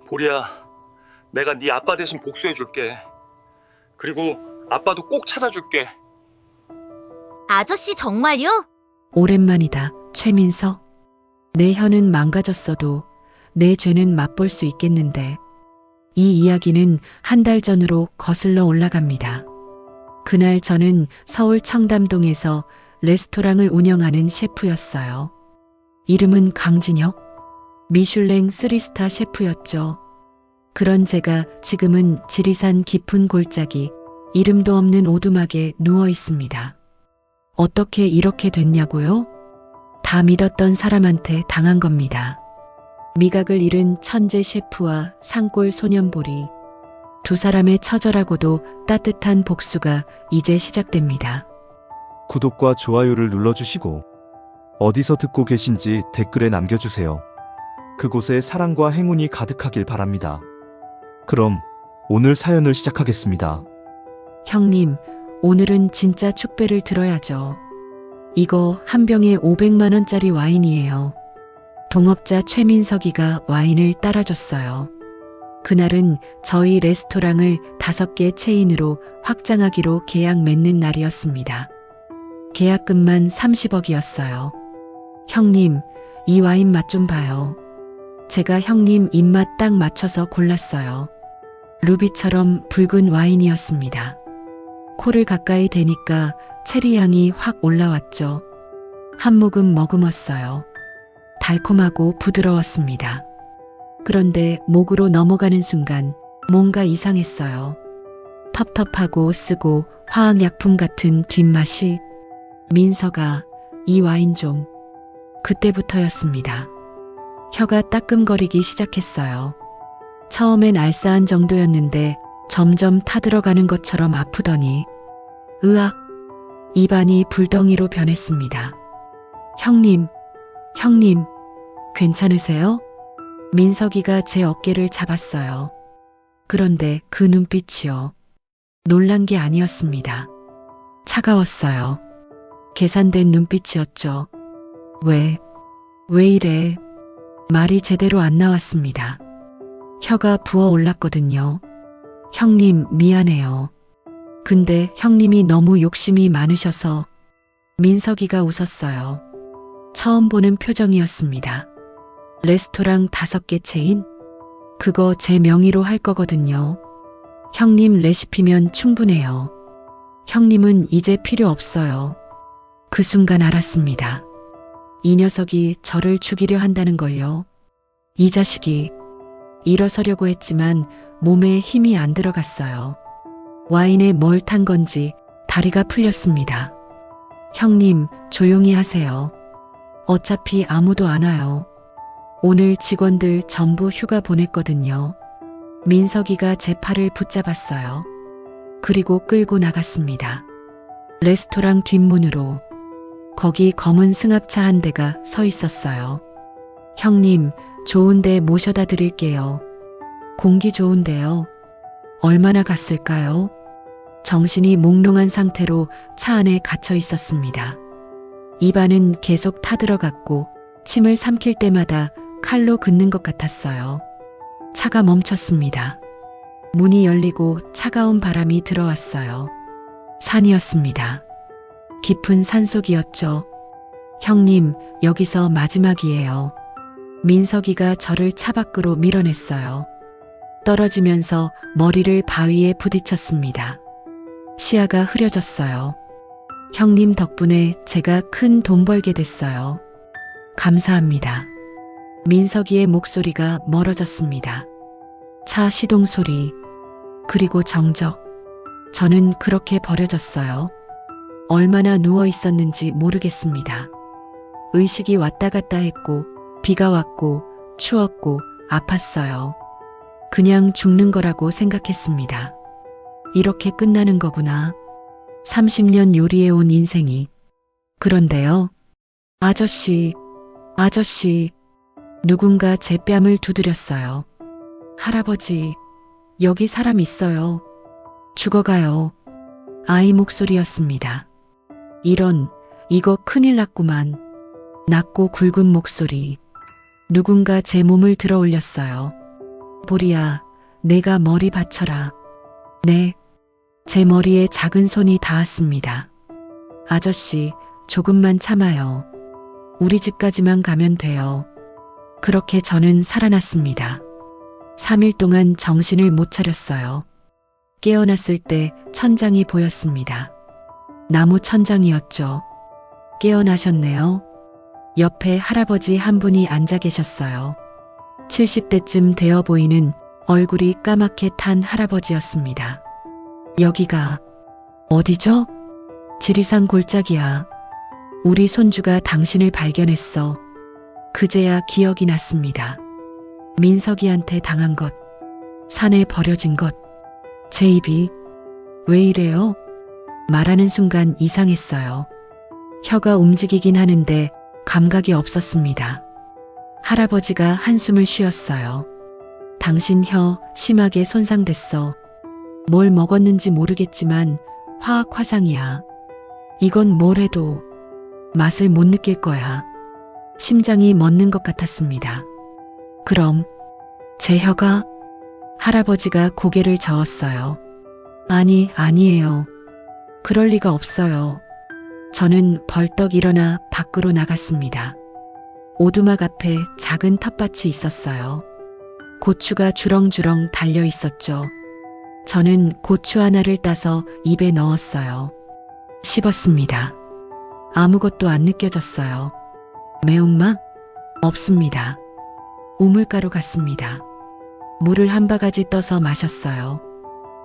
보리야, 내가 네 아빠 대신 복수해줄게. 그리고 아빠도 꼭 찾아줄게. 아저씨 정말요? 오랜만이다, 최민서. 내 혀는 망가졌어도 내 죄는 맛볼 수 있겠는데. 이 이야기는 한 달 전으로 거슬러 올라갑니다. 그날 저는 서울 청담동에서 레스토랑을 운영하는 셰프였어요. 이름은 강진혁. 미슐랭 3스타 셰프였죠. 그런 제가 지금은 지리산 깊은 골짜기, 이름도 없는 오두막에 누워 있습니다. 어떻게 이렇게 됐냐고요? 다 믿었던 사람한테 당한 겁니다. 미각을 잃은 천재 셰프와 산골 소년보리. 두 사람의 처절하고도 따뜻한 복수가 이제 시작됩니다. 구독과 좋아요를 눌러주시고 어디서 듣고 계신지 댓글에 남겨주세요. 그곳에 사랑과 행운이 가득하길 바랍니다. 그럼 오늘 사연을 시작하겠습니다. 형님, 오늘은 진짜 축배를 들어야죠. 이거 한 병에 500만 원짜리 와인이에요. 동업자 최민석이가 와인을 따라줬어요. 그날은 저희 레스토랑을 5개 체인으로 확장하기로 계약 맺는 날이었습니다. 계약금만 30억이었어요. 형님, 이 와인 맛 좀 봐요. 제가 형님 입맛 딱 맞춰서 골랐어요. 루비처럼 붉은 와인이었습니다. 코를 가까이 대니까 체리 향이 확 올라왔죠. 한 모금 머금었어요. 달콤하고 부드러웠습니다. 그런데 목으로 넘어가는 순간 뭔가 이상했어요. 텁텁하고 쓰고 화학약품 같은 뒷맛이. 민서가, 이 와인 좀. 그때부터였습니다. 혀가 따끔거리기 시작했어요. 처음엔 알싸한 정도였는데 점점 타들어가는 것처럼 아프더니 으악! 입안이 불덩이로 변했습니다. 형님, 괜찮으세요? 민석이가 제 어깨를 잡았어요. 그런데 그 눈빛이요. 놀란 게 아니었습니다. 차가웠어요. 계산된 눈빛이었죠. 왜 이래? 말이 제대로 안 나왔습니다. 혀가 부어 올랐거든요. 형님, 미안해요. 근데 형님이 너무 욕심이 많으셔서. 민석이가 웃었어요. 처음 보는 표정이었습니다. 레스토랑 5개 체인? 그거 제 명의로 할 거거든요. 형님 레시피면 충분해요. 형님은 이제 필요 없어요. 그 순간 알았습니다. 이 녀석이 저를 죽이려 한다는 걸요. 이 자식이. 일어서려고 했지만 몸에 힘이 안 들어갔어요. 와인에 뭘 탄 건지 다리가 풀렸습니다. 형님, 조용히 하세요. 어차피 아무도 안 와요. 오늘 직원들 전부 휴가 보냈거든요. 민석이가 제 팔을 붙잡았어요. 그리고 끌고 나갔습니다. 레스토랑 뒷문으로. 거기 검은 승합차 한 대가 서 있었어요. 형님, 좋은 데 모셔다 드릴게요. 공기 좋은데요. 얼마나 갔을까요? 정신이 몽롱한 상태로 차 안에 갇혀 있었습니다. 입안은 계속 타들어갔고 침을 삼킬 때마다 칼로 긋는 것 같았어요. 차가 멈췄습니다. 문이 열리고 차가운 바람이 들어왔어요. 산이었습니다. 깊은 산속이었죠. 형님, 여기서 마지막이에요. 민석이가 저를 차 밖으로 밀어냈어요. 떨어지면서 머리를 바위에 부딪혔습니다. 시야가 흐려졌어요. 형님 덕분에 제가 큰 돈 벌게 됐어요. 감사합니다. 민석이의 목소리가 멀어졌습니다. 차 시동 소리, 그리고 정적. 저는 그렇게 버려졌어요. 얼마나 누워 있었는지 모르겠습니다. 의식이 왔다 갔다 했고, 비가 왔고, 추웠고, 아팠어요. 그냥 죽는 거라고 생각했습니다. 이렇게 끝나는 거구나. 30년 요리해온 인생이. 그런데요. 아저씨, 누군가 제 뺨을 두드렸어요. 할아버지, 여기 사람 있어요. 죽어가요. 아이 목소리였습니다. 이거 큰일 났구만. 낮고 굵은 목소리. 누군가 제 몸을 들어 올렸어요. 보리야, 내가 머리 받쳐라. 네. 제 머리에 작은 손이 닿았습니다. 아저씨, 조금만 참아요. 우리 집까지만 가면 돼요. 그렇게 저는 살아났습니다. 3일 동안 정신을 못 차렸어요. 깨어났을 때 천장이 보였습니다. 나무 천장이었죠. 깨어나셨네요. 옆에 할아버지 한 분이 앉아 계셨어요. 70대쯤 되어 보이는 얼굴이 까맣게 탄 할아버지였습니다. 여기가 어디죠? 지리산 골짜기야. 우리 손주가 당신을 발견했어. 그제야 기억이 났습니다. 민석이한테 당한 것, 산에 버려진 것, 제 입이 왜 이래요? 말하는 순간 이상했어요. 혀가 움직이긴 하는데 감각이 없었습니다. 할아버지가 한숨을 쉬었어요. 당신 혀 심하게 손상됐어. 뭘 먹었는지 모르겠지만 화학 화상이야. 이건 뭘 해도 맛을 못 느낄 거야. 심장이 멎는 것 같았습니다. 그럼 제 혀가? 할아버지가 고개를 저었어요. 아니에요. 그럴 리가 없어요. 저는 벌떡 일어나 밖으로 나갔습니다. 오두막 앞에 작은 텃밭이 있었어요. 고추가 주렁주렁 달려 있었죠. 저는 고추 하나를 따서 입에 넣었어요. 씹었습니다. 아무것도 안 느껴졌어요. 매운맛? 없습니다. 우물가루 같습니다. 물을 한 바가지 떠서 마셨어요.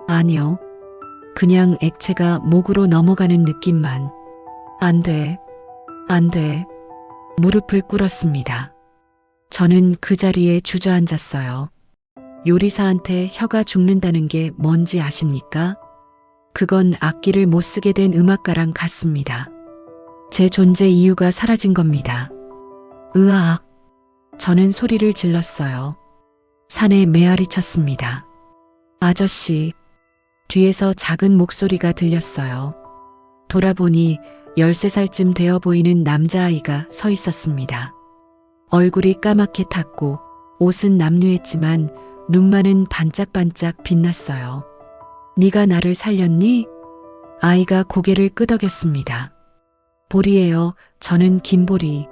아니요. 그냥 액체가 목으로 넘어가는 느낌만. 안 돼. 무릎을 꿇었습니다. 저는 그 자리에 주저앉았어요. 요리사한테 혀가 죽는다는 게 뭔지 아십니까? 그건 악기를 못 쓰게 된 음악가랑 같습니다. 제 존재 이유가 사라진 겁니다. 으악! 저는 소리를 질렀어요. 산에 메아리 쳤습니다. 아저씨, 뒤에서 작은 목소리가 들렸어요. 돌아보니 13살쯤 되어 보이는 남자아이가 서 있었습니다. 얼굴이 까맣게 탔고 옷은 남루했지만 눈만은 반짝반짝 빛났어요. 네가 나를 살렸니? 아이가 고개를 끄덕였습니다. 보리예요. 저는 김보리.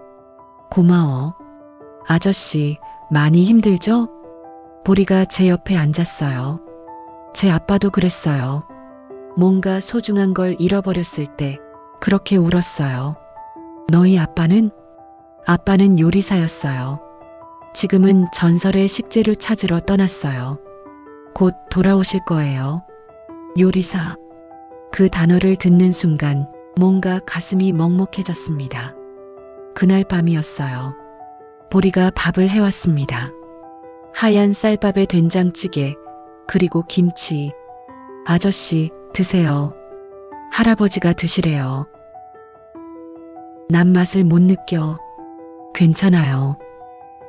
고마워. 아저씨, 많이 힘들죠? 보리가 제 옆에 앉았어요. 제 아빠도 그랬어요. 뭔가 소중한 걸 잃어버렸을 때 그렇게 울었어요. 너희 아빠는? 아빠는 요리사였어요. 지금은 전설의 식재료 찾으러 떠났어요. 곧 돌아오실 거예요. 요리사. 그 단어를 듣는 순간 뭔가 가슴이 먹먹해졌습니다. 그날 밤이었어요. 보리가 밥을 해왔습니다. 하얀 쌀밥에 된장찌개, 그리고 김치. 아저씨, 드세요. 할아버지가 드시래요. 난 맛을 못 느껴. 괜찮아요.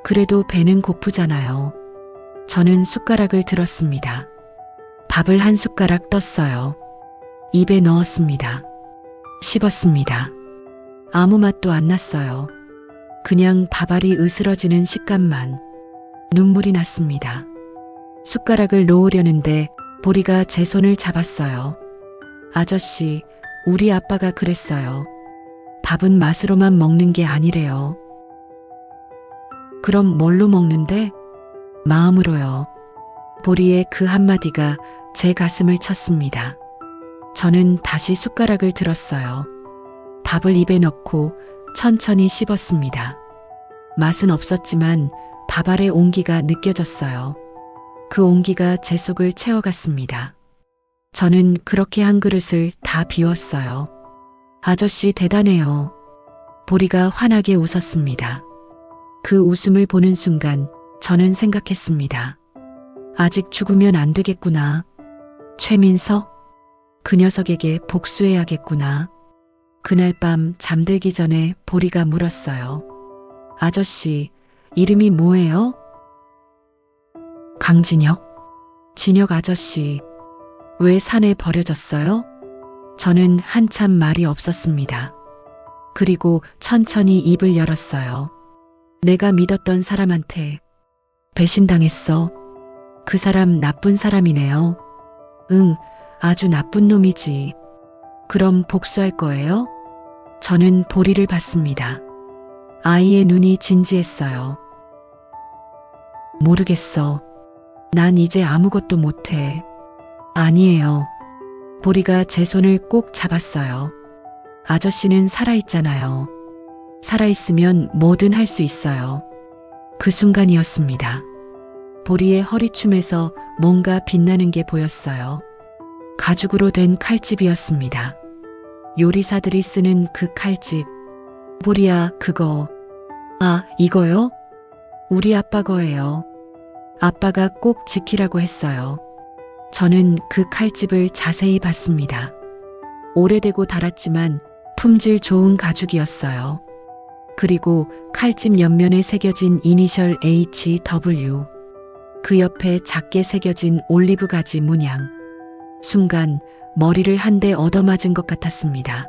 그래도 배는 고프잖아요. 저는 숟가락을 들었습니다. 밥을 한 숟가락 떴어요. 입에 넣었습니다. 씹었습니다. 아무 맛도 안 났어요. 그냥 밥알이 으스러지는 식감만. 눈물이 났습니다. 숟가락을 놓으려는데 보리가 제 손을 잡았어요. 아저씨, 우리 아빠가 그랬어요. 밥은 맛으로만 먹는 게 아니래요. 그럼 뭘로 먹는데? 마음으로요. 보리의 그 한마디가 제 가슴을 쳤습니다. 저는 다시 숟가락을 들었어요. 밥을 입에 넣고 천천히 씹었습니다. 맛은 없었지만 밥알의 온기가 느껴졌어요. 그 온기가 제 속을 채워갔습니다. 저는 그렇게 한 그릇을 다 비웠어요. 아저씨 대단해요. 보리가 환하게 웃었습니다. 그 웃음을 보는 순간 저는 생각했습니다. 아직 죽으면 안 되겠구나. 최민석? 그 녀석에게 복수해야겠구나. 그날 밤 잠들기 전에 보리가 물었어요. 아저씨, 이름이 뭐예요? 강진혁. 진혁 아저씨, 왜 산에 버려졌어요? 저는 한참 말이 없었습니다. 그리고 천천히 입을 열었어요. 내가 믿었던 사람한테 배신당했어. 그 사람 나쁜 사람이네요. 응, 아주 나쁜 놈이지. 그럼 복수할 거예요? 저는 보리를 봤습니다. 아이의 눈이 진지했어요. 모르겠어. 난 이제 아무것도 못해. 아니에요. 보리가 제 손을 꼭 잡았어요. 아저씨는 살아있잖아요. 살아있으면 뭐든 할 수 있어요. 그 순간이었습니다. 보리의 허리춤에서 뭔가 빛나는 게 보였어요. 가죽으로 된 칼집이었습니다. 요리사들이 쓰는 그 칼집. 보리야, 그거. 아, 이거요? 우리 아빠 거예요. 아빠가 꼭 지키라고 했어요. 저는 그 칼집을 자세히 봤습니다. 오래되고 닳았지만 품질 좋은 가죽이었어요. 그리고 칼집 옆면에 새겨진 이니셜 HW. 그 옆에 작게 새겨진 올리브 가지 문양. 순간 머리를 한 대 얻어맞은 것 같았습니다.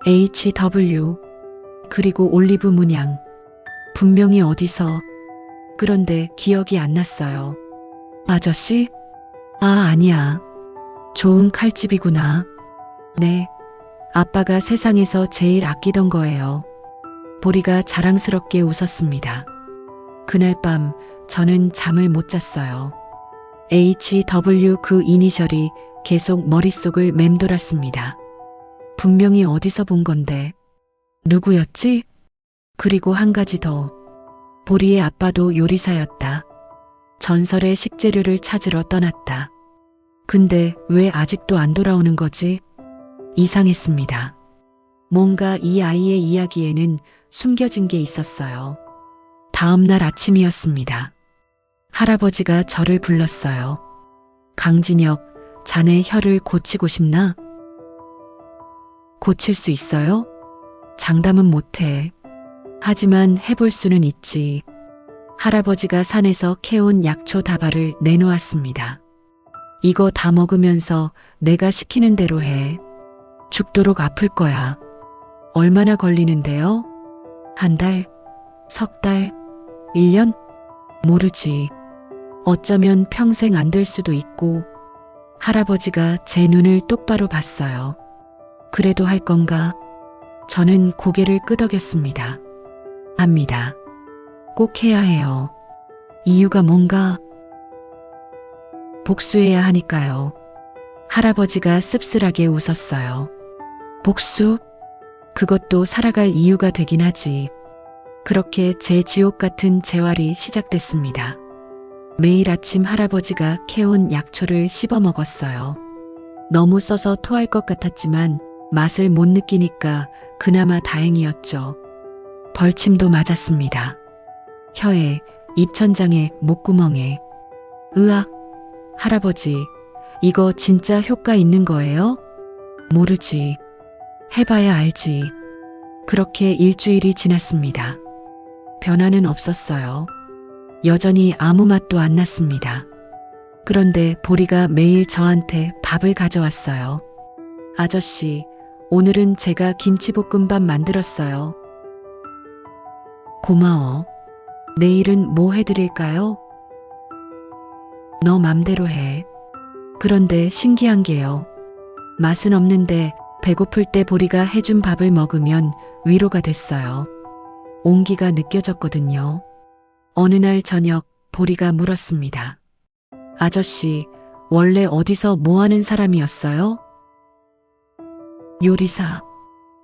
HW. 그리고 올리브 문양. 분명히 어디서. 그런데 기억이 안 났어요. 아저씨? 아, 아니야. 좋은 칼집이구나. 네. 아빠가 세상에서 제일 아끼던 거예요. 보리가 자랑스럽게 웃었습니다. 그날 밤 저는 잠을 못 잤어요. HW 그 이니셜이 계속 머릿속을 맴돌았습니다. 분명히 어디서 본 건데. 누구였지? 그리고 한 가지 더. 보리의 아빠도 요리사였다. 전설의 식재료를 찾으러 떠났다. 근데 왜 아직도 안 돌아오는 거지? 이상했습니다. 뭔가 이 아이의 이야기에는 숨겨진 게 있었어요. 다음 날 아침이었습니다. 할아버지가 저를 불렀어요. 강진혁, 자네 혀를 고치고 싶나? 고칠 수 있어요? 장담은 못해. 하지만 해볼 수는 있지. 할아버지가 산에서 캐온 약초 다발을 내놓았습니다. 이거 다 먹으면서 내가 시키는 대로 해. 죽도록 아플 거야. 얼마나 걸리는데요? 한 달? 석 달? 1년? 모르지. 어쩌면 평생 안 될 수도 있고. 할아버지가 제 눈을 똑바로 봤어요. 그래도 할 건가? 저는 고개를 끄덕였습니다. 합니다. 꼭 해야 해요. 이유가 뭔가? 복수해야 하니까요. 할아버지가 씁쓸하게 웃었어요. 복수? 그것도 살아갈 이유가 되긴 하지. 그렇게 제 지옥 같은 재활이 시작됐습니다. 매일 아침 할아버지가 캐온 약초를 씹어 먹었어요. 너무 써서 토할 것 같았지만 맛을 못 느끼니까 그나마 다행이었죠. 벌침도 맞았습니다. 혀에, 입천장에, 목구멍에. 으악, 할아버지, 이거 진짜 효과 있는 거예요? 모르지. 해봐야 알지. 그렇게 일주일이 지났습니다. 변화는 없었어요. 여전히 아무 맛도 안 났습니다. 그런데 보리가 매일 저한테 밥을 가져왔어요. 아저씨, 오늘은 제가 김치볶음밥 만들었어요. 고마워. 내일은 뭐 해드릴까요? 너 맘대로 해. 그런데 신기한 게요. 맛은 없는데 배고플 때 보리가 해준 밥을 먹으면 위로가 됐어요. 온기가 느껴졌거든요. 어느 날 저녁 보리가 물었습니다. 아저씨, 원래 어디서 뭐 하는 사람이었어요? 요리사.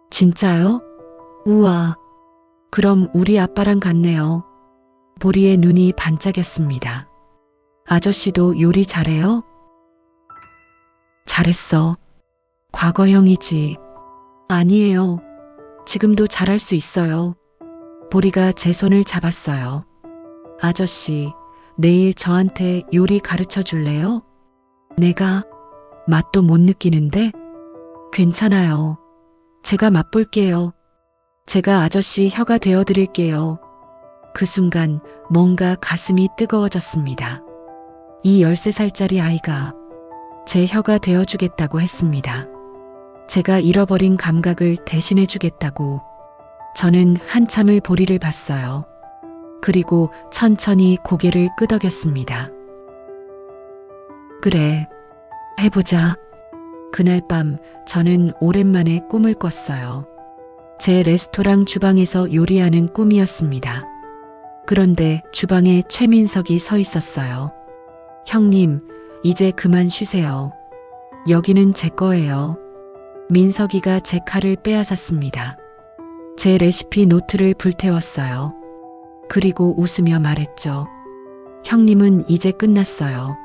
진짜요? 우와. 그럼 우리 아빠랑 같네요. 보리의 눈이 반짝였습니다. 아저씨도 요리 잘해요? 잘했어. 과거형이지. 아니에요. 지금도 잘할 수 있어요. 보리가 제 손을 잡았어요. 아저씨, 내일 저한테 요리 가르쳐 줄래요? 내가 맛도 못 느끼는데? 괜찮아요. 제가 맛볼게요. 제가 아저씨 혀가 되어 드릴게요. 그 순간 뭔가 가슴이 뜨거워졌습니다. 이 13살짜리 아이가 제 혀가 되어주겠다고 했습니다. 제가 잃어버린 감각을 대신해 주겠다고. 저는 한참을 보리를 봤어요. 그리고 천천히 고개를 끄덕였습니다. 그래, 해보자. 그날 밤 저는 오랜만에 꿈을 꿨어요. 제 레스토랑 주방에서 요리하는 꿈이었습니다. 그런데 주방에 최민석이 서 있었어요. 형님, 이제 그만 쉬세요. 여기는 제 거예요. 민석이가 제 칼을 빼앗았습니다. 제 레시피 노트를 불태웠어요. 그리고 웃으며 말했죠. 형님은 이제 끝났어요.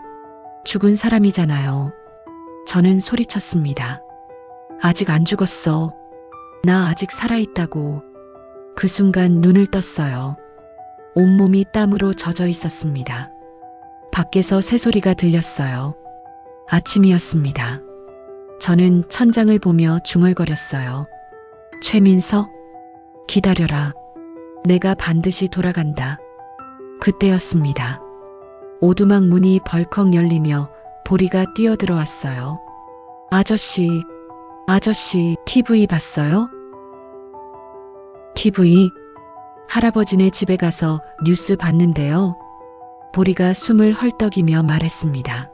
죽은 사람이잖아요. 저는 소리쳤습니다. 아직 안 죽었어. 나 아직 살아있다고. 그 순간 눈을 떴어요. 온몸이 땀으로 젖어 있었습니다. 밖에서 새소리가 들렸어요. 아침이었습니다. 저는 천장을 보며 중얼거렸어요. 최민석, 기다려라. 내가 반드시 돌아간다. 그때였습니다. 오두막 문이 벌컥 열리며 보리가 뛰어들어왔어요. 아저씨, TV 봤어요? TV? 할아버지네 집에 가서 뉴스 봤는데요. 보리가 숨을 헐떡이며 말했습니다.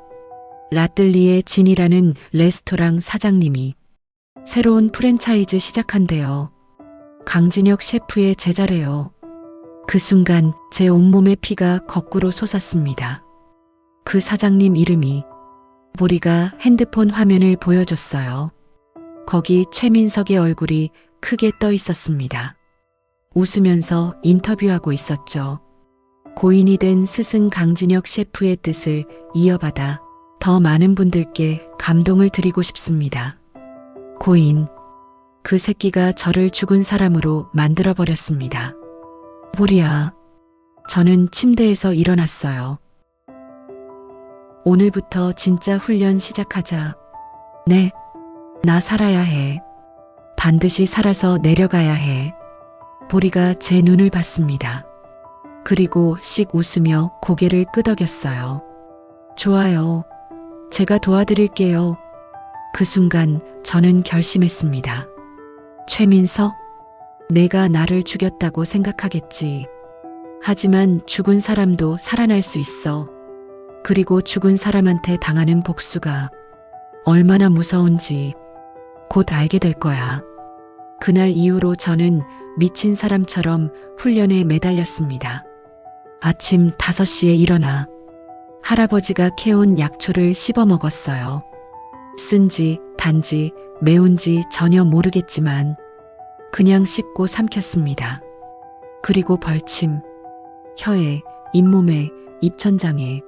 라뜰리의 진이라는 레스토랑 사장님이 새로운 프랜차이즈 시작한대요. 강진혁 셰프의 제자래요. 그 순간 제 온몸의 피가 거꾸로 솟았습니다. 그 사장님 이름이. 보리가 핸드폰 화면을 보여줬어요. 거기 최민석의 얼굴이 크게 떠 있었습니다. 웃으면서 인터뷰하고 있었죠. 고인이 된 스승 강진혁 셰프의 뜻을 이어받아 더 많은 분들께 감동을 드리고 싶습니다. 고인. 그 새끼가 저를 죽은 사람으로 만들어버렸습니다. 보리야. 저는 침대에서 일어났어요. 오늘부터 진짜 훈련 시작하자. 네. 나 살아야 해. 반드시 살아서 내려가야 해. 보리가 제 눈을 봤습니다. 그리고 씩 웃으며 고개를 끄덕였어요. 좋아요. 제가 도와드릴게요. 그 순간 저는 결심했습니다. 최민석, 내가 나를 죽였다고 생각하겠지. 하지만 죽은 사람도 살아날 수 있어. 그리고 죽은 사람한테 당하는 복수가 얼마나 무서운지 곧 알게 될 거야. 그날 이후로 저는 미친 사람처럼 훈련에 매달렸습니다. 아침 5시에 일어나 할아버지가 캐온 약초를 씹어 먹었어요. 쓴지 단지 매운지 전혀 모르겠지만 그냥 씹고 삼켰습니다. 그리고 벌침, 혀에, 잇몸에, 입천장에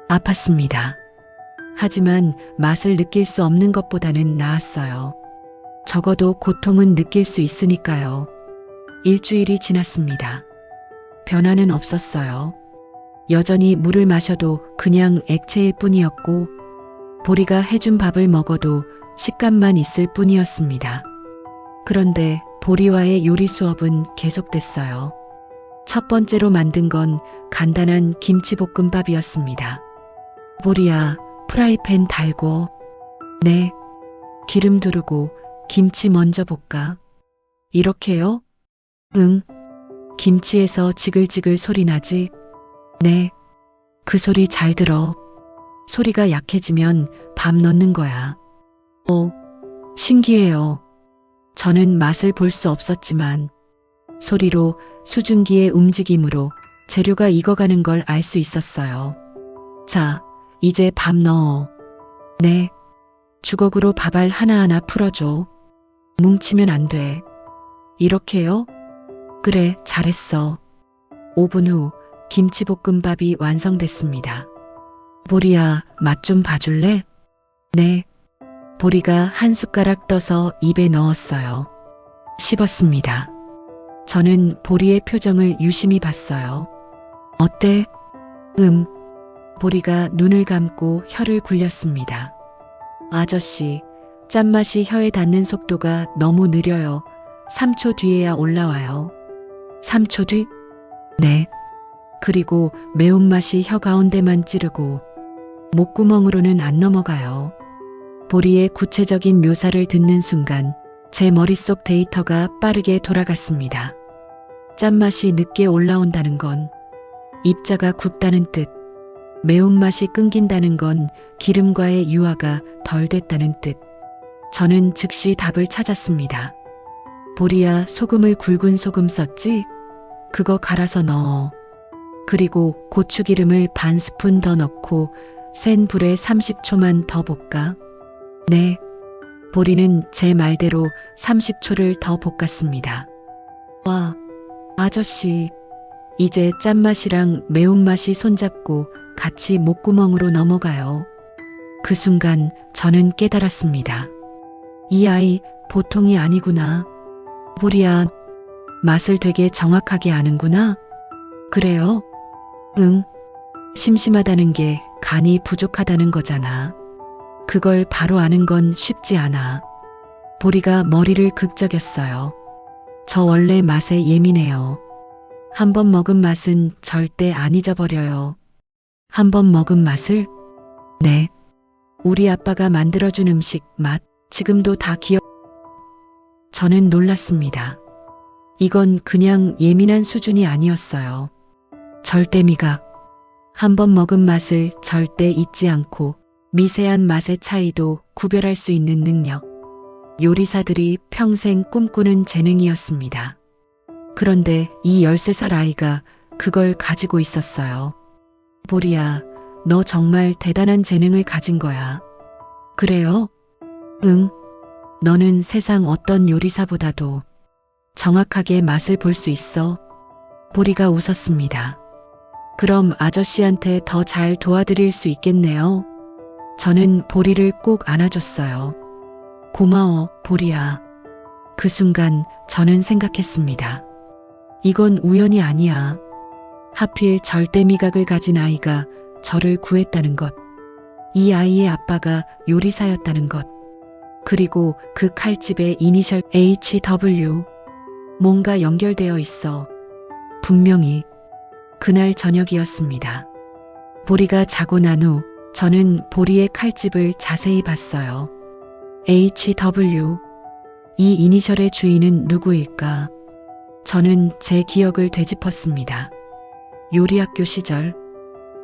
아팠습니다. 하지만 맛을 느낄 수 없는 것보다는 나았어요. 적어도 고통은 느낄 수 있으니까요. 일주일이 지났습니다. 변화는 없었어요. 여전히 물을 마셔도 그냥 액체일 뿐이었고, 보리가 해준 밥을 먹어도 식감만 있을 뿐이었습니다. 그런데 보리와의 요리 수업은 계속됐어요. 첫 번째로 만든 건 간단한 김치볶음밥이었습니다. 보리야, 프라이팬 달고. 네. 기름 두르고 김치 먼저 볶아. 이렇게요? 응. 김치에서 지글지글 소리 나지? 네. 그 소리 잘 들어. 소리가 약해지면 밥 넣는 거야. 신기해요. 저는 맛을 볼 수 없었지만 소리로, 수증기의 움직임으로 재료가 익어가는 걸 알 수 있었어요. 자, 이제 밥 넣어. 네. 주걱으로 밥알 하나하나 풀어줘. 뭉치면 안 돼. 이렇게요? 그래, 잘했어. 5분 후 김치볶음밥이 완성됐습니다. 보리야, 맛 좀 봐줄래? 네. 보리가 한 숟가락 떠서 입에 넣었어요. 씹었습니다. 저는 보리의 표정을 유심히 봤어요. 어때? 보리가 눈을 감고 혀를 굴렸습니다. 아저씨, 짠맛이 혀에 닿는 속도가 너무 느려요. 3초 뒤에야 올라와요. 3초 뒤? 네. 그리고 매운맛이 혀 가운데만 찌르고 목구멍으로는 안 넘어가요. 보리의 구체적인 묘사를 듣는 순간 제 머릿속 데이터가 빠르게 돌아갔습니다. 짠맛이 늦게 올라온다는 건 입자가 굽다는 뜻. 매운맛이 끊긴다는 건 기름과의 유화가 덜 됐다는 뜻. 저는 즉시 답을 찾았습니다. 보리야, 소금을 굵은 소금 썼지? 그거 갈아서 넣어. 그리고 고추기름을 반 스푼 더 넣고 센 불에 30초만 더 볶아. 네. 보리는 제 말대로 30초를 더 볶았습니다. 와, 아저씨. 이제 짠맛이랑 매운맛이 손잡고 같이 목구멍으로 넘어가요. 그 순간 저는 깨달았습니다. 이 아이 보통이 아니구나. 보리야, 맛을 되게 정확하게 아는구나. 그래요? 응. 심심하다는 게 간이 부족하다는 거잖아. 그걸 바로 아는 건 쉽지 않아. 보리가 머리를 극적였어요. 저 원래 맛에 예민해요. 한 번 먹은 맛은 절대 안 잊어버려요. 한 번 먹은 맛을? 네. 우리 아빠가 만들어준 음식 맛, 지금도 다 기억. 저는 놀랐습니다. 이건 그냥 예민한 수준이 아니었어요. 절대 미각. 한 번 먹은 맛을 절대 잊지 않고 미세한 맛의 차이도 구별할 수 있는 능력. 요리사들이 평생 꿈꾸는 재능이었습니다. 그런데 이 13살 아이가 그걸 가지고 있었어요. 보리야, 너 정말 대단한 재능을 가진 거야. 그래요? 응. 너는 세상 어떤 요리사보다도 정확하게 맛을 볼 수 있어. 보리가 웃었습니다. 그럼 아저씨한테 더 잘 도와드릴 수 있겠네요. 저는 보리를 꼭 안아줬어요. 고마워, 보리야. 그 순간 저는 생각했습니다. 이건 우연이 아니야. 하필 절대 미각을 가진 아이가 저를 구했다는 것. 이 아이의 아빠가 요리사였다는 것. 그리고 그 칼집에 이니셜 HW. 뭔가 연결되어 있어. 분명히 그날 저녁이었습니다. 보리가 자고 난 후 저는 보리의 칼집을 자세히 봤어요. HW. 이 이니셜의 주인은 누구일까? 저는 제 기억을 되짚었습니다. 요리학교 시절,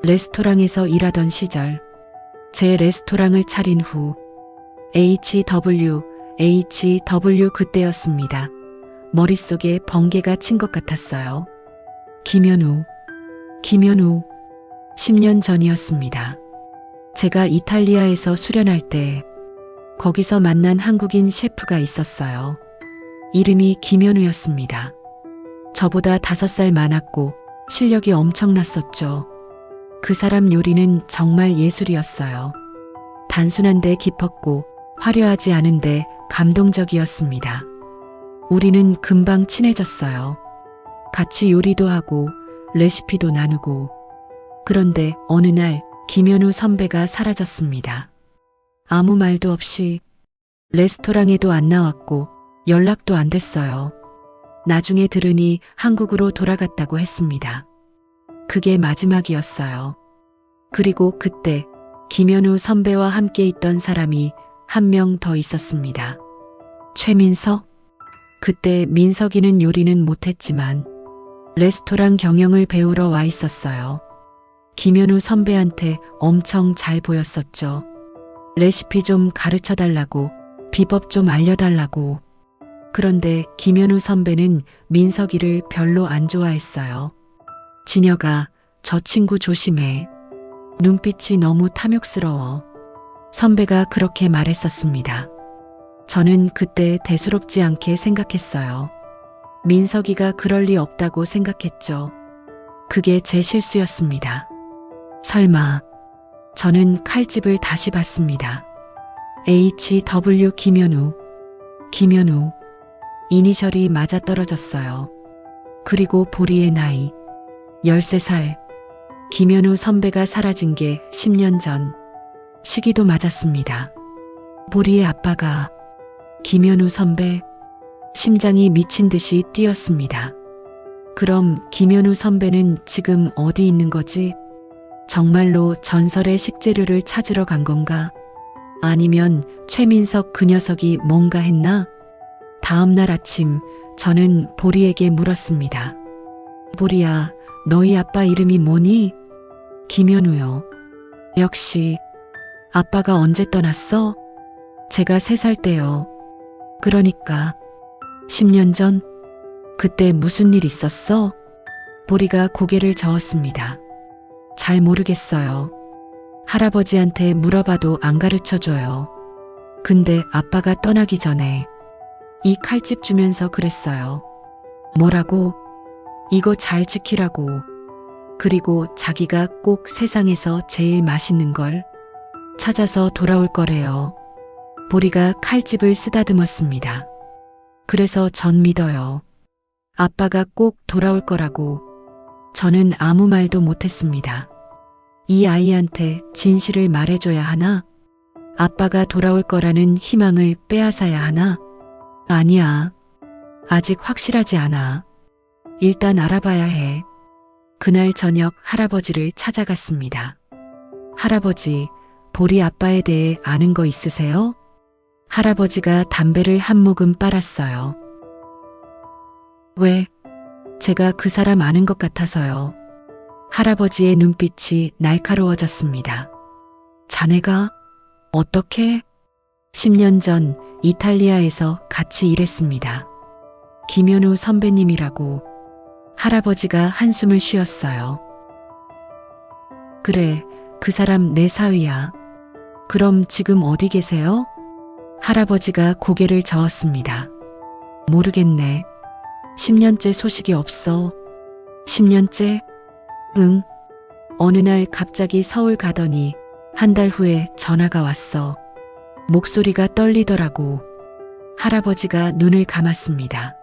레스토랑에서 일하던 시절, 제 레스토랑을 차린 후, HW 그때였습니다. 머릿속에 번개가 친 것 같았어요. 김현우. 10년 전이었습니다. 제가 이탈리아에서 수련할 때 거기서 만난 한국인 셰프가 있었어요. 이름이 김현우였습니다. 저보다 5살 많았고 실력이 엄청났었죠. 그 사람 요리는 정말 예술이었어요. 단순한데 깊었고 화려하지 않은데 감동적이었습니다. 우리는 금방 친해졌어요. 같이 요리도 하고 레시피도 나누고. 그런데 어느 날 김현우 선배가 사라졌습니다. 아무 말도 없이. 레스토랑에도 안 나왔고 연락도 안 됐어요. 나중에 들으니 한국으로 돌아갔다고 했습니다. 그게 마지막이었어요. 그리고 그때 김현우 선배와 함께 있던 사람이 한 명 더 있었습니다. 최민석? 그때 민석이는 요리는 못했지만 레스토랑 경영을 배우러 와 있었어요. 김현우 선배한테 엄청 잘 보였었죠. 레시피 좀 가르쳐 달라고, 비법 좀 알려달라고. 그런데 김현우 선배는 민석이를 별로 안 좋아했어요. 진혁아, 저 친구 조심해. 눈빛이 너무 탐욕스러워. 선배가 그렇게 말했었습니다. 저는 그때 대수롭지 않게 생각했어요. 민석이가 그럴 리 없다고 생각했죠. 그게 제 실수였습니다. 설마. 저는 칼집을 다시 봤습니다. HW 김현우. 이니셜이 맞아떨어졌어요. 그리고 보리의 나이. 13살. 김현우 선배가 사라진 게 10년 전. 시기도 맞았습니다. 보리의 아빠가 김현우 선배. 심장이 미친 듯이 뛰었습니다. 그럼 김현우 선배는 지금 어디 있는 거지? 정말로 전설의 식재료를 찾으러 간 건가? 아니면 최민석 그 녀석이 뭔가 했나? 다음 날 아침 저는 보리에게 물었습니다. 보리야, 너희 아빠 이름이 뭐니? 김현우요. 역시 아빠가 언제 떠났어? 제가 3살 때요. 그러니까 10년 전? 그때 무슨 일 있었어? 보리가 고개를 저었습니다. 잘 모르겠어요. 할아버지한테 물어봐도 안 가르쳐줘요. 근데 아빠가 떠나기 전에 이 칼집 주면서 그랬어요. 뭐라고? 이거 잘 지키라고. 그리고 자기가 꼭 세상에서 제일 맛있는 걸 찾아서 돌아올 거래요. 보리가 칼집을 쓰다듬었습니다. 그래서 전 믿어요. 아빠가 꼭 돌아올 거라고. 저는 아무 말도 못했습니다. 이 아이한테 진실을 말해줘야 하나? 아빠가 돌아올 거라는 희망을 빼앗아야 하나? 아니야. 아직 확실하지 않아. 일단 알아봐야 해. 그날 저녁 할아버지를 찾아갔습니다. 할아버지, 보리 아빠에 대해 아는 거 있으세요? 할아버지가 담배를 한 모금 빨았어요. 왜? 제가 그 사람 아는 것 같아서요. 할아버지의 눈빛이 날카로워졌습니다. 자네가? 어떻게? 10년 전 이탈리아에서 같이 일했습니다. 김현우 선배님이라고. 할아버지가 한숨을 쉬었어요. 그래, 그 사람 내 사위야. 그럼 지금 어디 계세요? 할아버지가 고개를 저었습니다. 모르겠네. 10년째 소식이 없어. 10년째? 응. 어느 날 갑자기 서울 가더니 한 달 후에 전화가 왔어. 목소리가 떨리더라고. 할아버지가 눈을 감았습니다.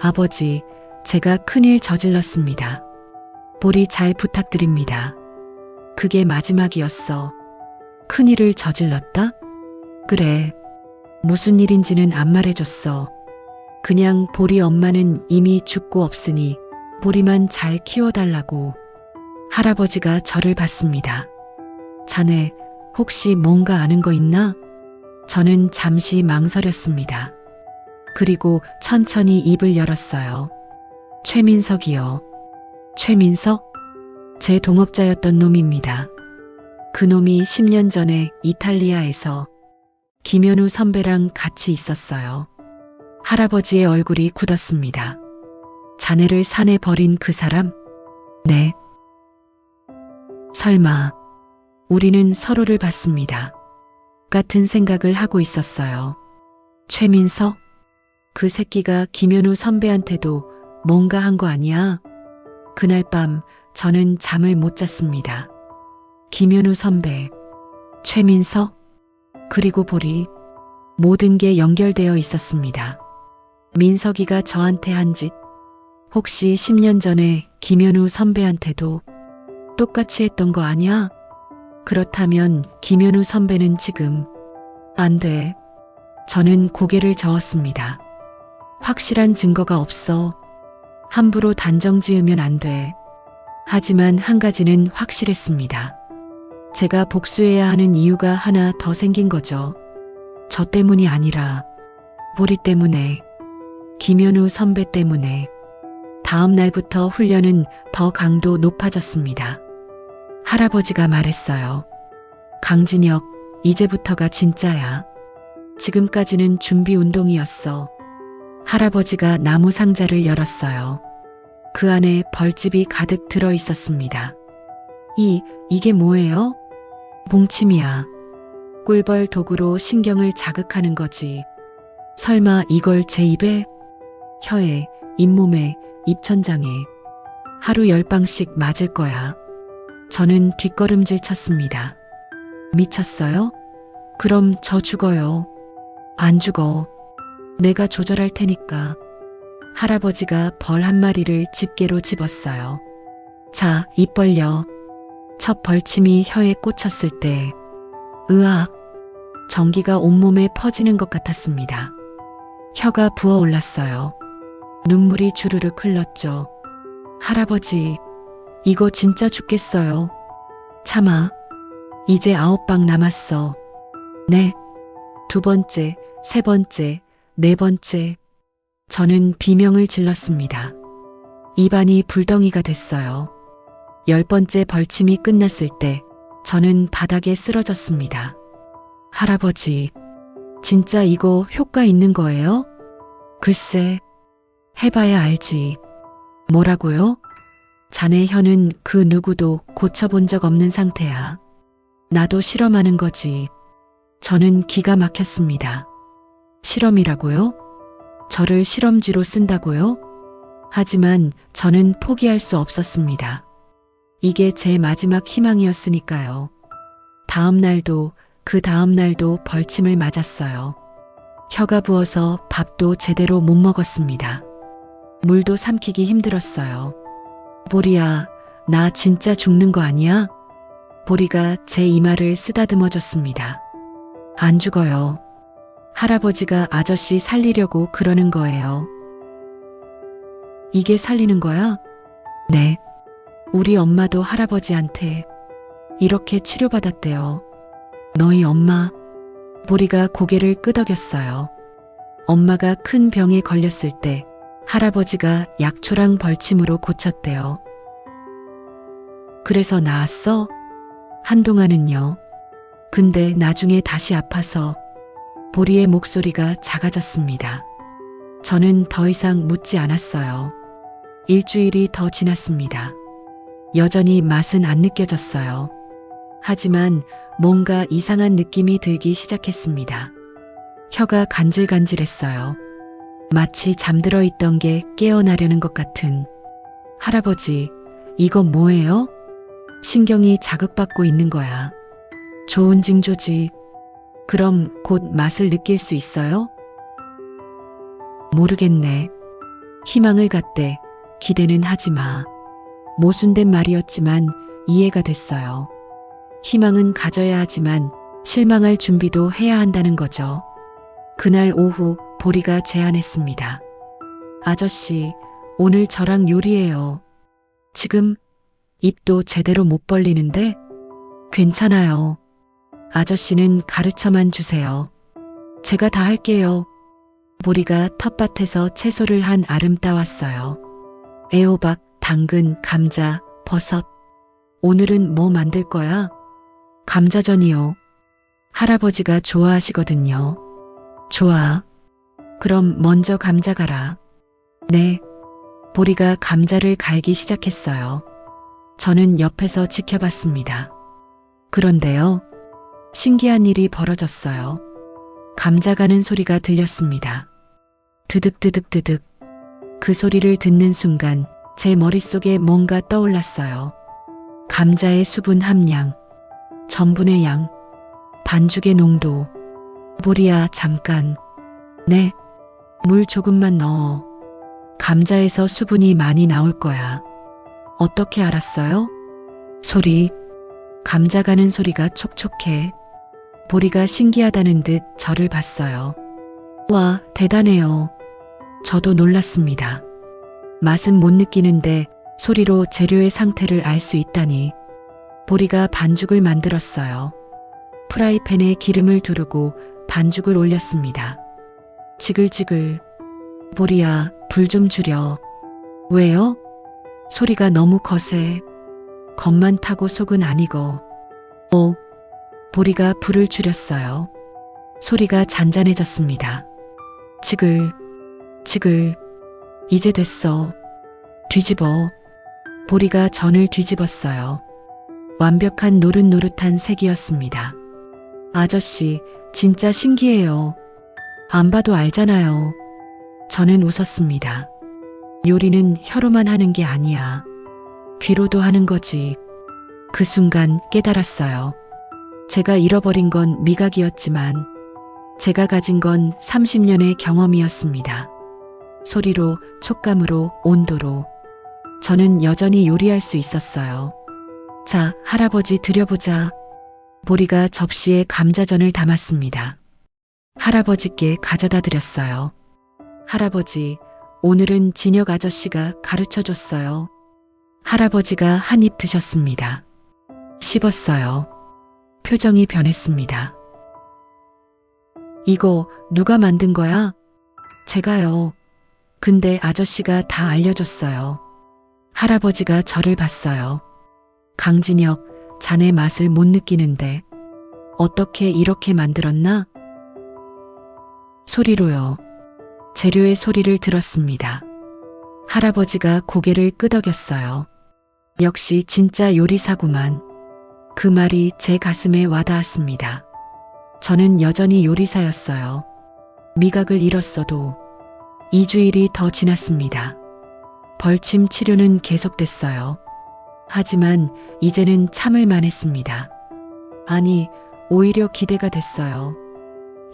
아버지, 제가 큰일 저질렀습니다. 보리 잘 부탁드립니다. 그게 마지막이었어. 큰일을 저질렀다? 그래. 무슨 일인지는 안 말해줬어. 그냥 보리 엄마는 이미 죽고 없으니 보리만 잘 키워달라고. 할아버지가 저를 봤습니다. 자네 혹시 뭔가 아는 거 있나? 저는 잠시 망설였습니다. 그리고 천천히 입을 열었어요. 최민석이요. 최민석? 제 동업자였던 놈입니다. 그 놈이 10년 전에 이탈리아에서 김현우 선배랑 같이 있었어요. 할아버지의 얼굴이 굳었습니다. 자네를 산에 버린 그 사람? 네. 설마 우리는 서로를 봤습니다. 같은 생각을 하고 있었어요. 최민석? 그 새끼가 김현우 선배한테도 뭔가 한 거 아니야? 그날 밤 저는 잠을 못 잤습니다. 김현우 선배, 최민석, 그리고 보리, 모든 게 연결되어 있었습니다. 민석이가 저한테 한 짓, 혹시 10년 전에 김현우 선배한테도 똑같이 했던 거 아니야? 그렇다면 김현우 선배는 지금 안 돼. 저는 고개를 저었습니다. 확실한 증거가 없어. 함부로 단정 지으면 안 돼. 하지만 한 가지는 확실했습니다. 제가 복수해야 하는 이유가 하나 더 생긴 거죠. 저 때문이 아니라 보리 때문에, 김현우 선배 때문에. 다음 날부터 훈련은 더 강도 높아졌습니다. 할아버지가 말했어요. 강진혁, 이제부터가 진짜야. 지금까지는 준비 운동이었어. 할아버지가 나무 상자를 열었어요. 그 안에 벌집이 가득 들어 있었습니다. 이게 뭐예요? 봉침이야. 꿀벌 독으로 신경을 자극하는 거지. 설마 이걸 제 입에, 혀에, 잇몸에, 입천장에 하루 10방씩 맞을 거야. 저는 뒷걸음질 쳤습니다. 미쳤어요? 그럼 저 죽어요. 안 죽어. 내가 조절할 테니까. 할아버지가 벌 한 마리를 집게로 집었어요. 자, 입 벌려. 첫 벌침이 혀에 꽂혔을 때, 으악, 전기가 온몸에 퍼지는 것 같았습니다. 혀가 부어올랐어요. 눈물이 주르륵 흘렀죠. 할아버지, 이거 진짜 죽겠어요. 참아. 이제 9방 남았어. 네. 2번째, 3번째, 4번째. 저는 비명을 질렀습니다. 입안이 불덩이가 됐어요. 10번째 벌침이 끝났을 때 저는 바닥에 쓰러졌습니다. 할아버지, 진짜 이거 효과 있는 거예요? 글쎄, 해봐야 알지. 뭐라고요? 자네 혀는 그 누구도 고쳐본 적 없는 상태야. 나도 실험하는 거지. 저는 기가 막혔습니다. 실험이라고요? 저를 실험쥐로 쓴다고요? 하지만 저는 포기할 수 없었습니다. 이게 제 마지막 희망이었으니까요. 다음 날도 그 다음 날도 벌침을 맞았어요. 혀가 부어서 밥도 제대로 못 먹었습니다. 물도 삼키기 힘들었어요. 보리야, 나 진짜 죽는 거 아니야? 보리가 제 이마를 쓰다듬어 줬습니다. 안 죽어요. 할아버지가 아저씨 살리려고 그러는 거예요. 이게 살리는 거야? 네. 우리 엄마도 할아버지한테 이렇게 치료받았대요. 너희 엄마? 보리가 고개를 끄덕였어요. 엄마가 큰 병에 걸렸을 때 할아버지가 약초랑 벌침으로 고쳤대요. 그래서 나았어? 한동안은요. 근데 나중에 다시 아파서 보리의 목소리가 작아졌습니다. 저는 더 이상 묻지 않았어요. 일주일이 더 지났습니다. 여전히 맛은 안 느껴졌어요. 하지만 뭔가 이상한 느낌이 들기 시작했습니다. 혀가 간질간질했어요. 마치 잠들어 있던 게 깨어나려는 것 같은. 할아버지, 이거 뭐예요? 신경이 자극받고 있는 거야. 좋은 징조지. 그럼 곧 맛을 느낄 수 있어요? 모르겠네. 희망을 갖대 기대는 하지 마. 모순된 말이었지만 이해가 됐어요. 희망은 가져야 하지만 실망할 준비도 해야 한다는 거죠. 그날 오후 보리가 제안했습니다. 아저씨, 오늘 저랑 요리해요. 지금 입도 제대로 못 벌리는데? 괜찮아요. 아저씨는 가르쳐만 주세요. 제가 다 할게요. 보리가 텃밭에서 채소를 한 알음 따왔어요. 애호박, 당근, 감자, 버섯. 오늘은 뭐 만들 거야? 감자전이요. 할아버지가 좋아하시거든요. 좋아. 그럼 먼저 감자 갈아. 네. 보리가 감자를 갈기 시작했어요. 저는 옆에서 지켜봤습니다. 그런데요. 신기한 일이 벌어졌어요. 감자 가는 소리가 들렸습니다. 드득드득드득. 그 소리를 듣는 순간 제 머릿속에 뭔가 떠올랐어요. 감자의 수분 함량, 전분의 양, 반죽의 농도. 보리야, 잠깐. 네. 물 조금만 넣어. 감자에서 수분이 많이 나올 거야. 어떻게 알았어요? 소리. 감자 가는 소리가 촉촉해. 보리가 신기하다는 듯 저를 봤어요. 와, 대단해요. 저도 놀랐습니다. 맛은 못 느끼는데 소리로 재료의 상태를 알 수 있다니. 보리가 반죽을 만들었어요. 프라이팬에 기름을 두르고 반죽을 올렸습니다. 지글지글. 보리야, 불 좀 줄여. 왜요? 소리가 너무 거세. 겉만 타고 속은 아니고. 보리가 불을 줄였어요. 소리가 잔잔해졌습니다. 지글, 지글. 이제 됐어. 뒤집어. 보리가 전을 뒤집었어요. 완벽한 노릇노릇한 색이었습니다. 아저씨, 진짜 신기해요. 안 봐도 알잖아요. 저는 웃었습니다. 요리는 혀로만 하는 게 아니야. 귀로도 하는 거지. 그 순간 깨달았어요. 제가 잃어버린 건 미각이었지만 제가 가진 건 30년의 경험이었습니다. 소리로, 촉감으로, 온도로. 저는 여전히 요리할 수 있었어요. 자, 할아버지 드려보자. 보리가 접시에 감자전을 담았습니다. 할아버지께 가져다 드렸어요. 할아버지, 오늘은 진혁 아저씨가 가르쳐 줬어요. 할아버지가 한 입 드셨습니다. 씹었어요. 표정이 변했습니다. 이거 누가 만든 거야? 제가요. 근데 아저씨가 다 알려줬어요. 할아버지가 저를 봤어요. 강진혁, 자네 맛을 못 느끼는데 어떻게 이렇게 만들었나? 소리로요. 재료의 소리를 들었습니다. 할아버지가 고개를 끄덕였어요. 역시 진짜 요리사구만. 그 말이 제 가슴에 와닿았습니다. 저는 여전히 요리사였어요. 미각을 잃었어도 2주일이 더 지났습니다. 벌침 치료는 계속됐어요. 하지만 이제는 참을 만했습니다. 아니, 오히려 기대가 됐어요.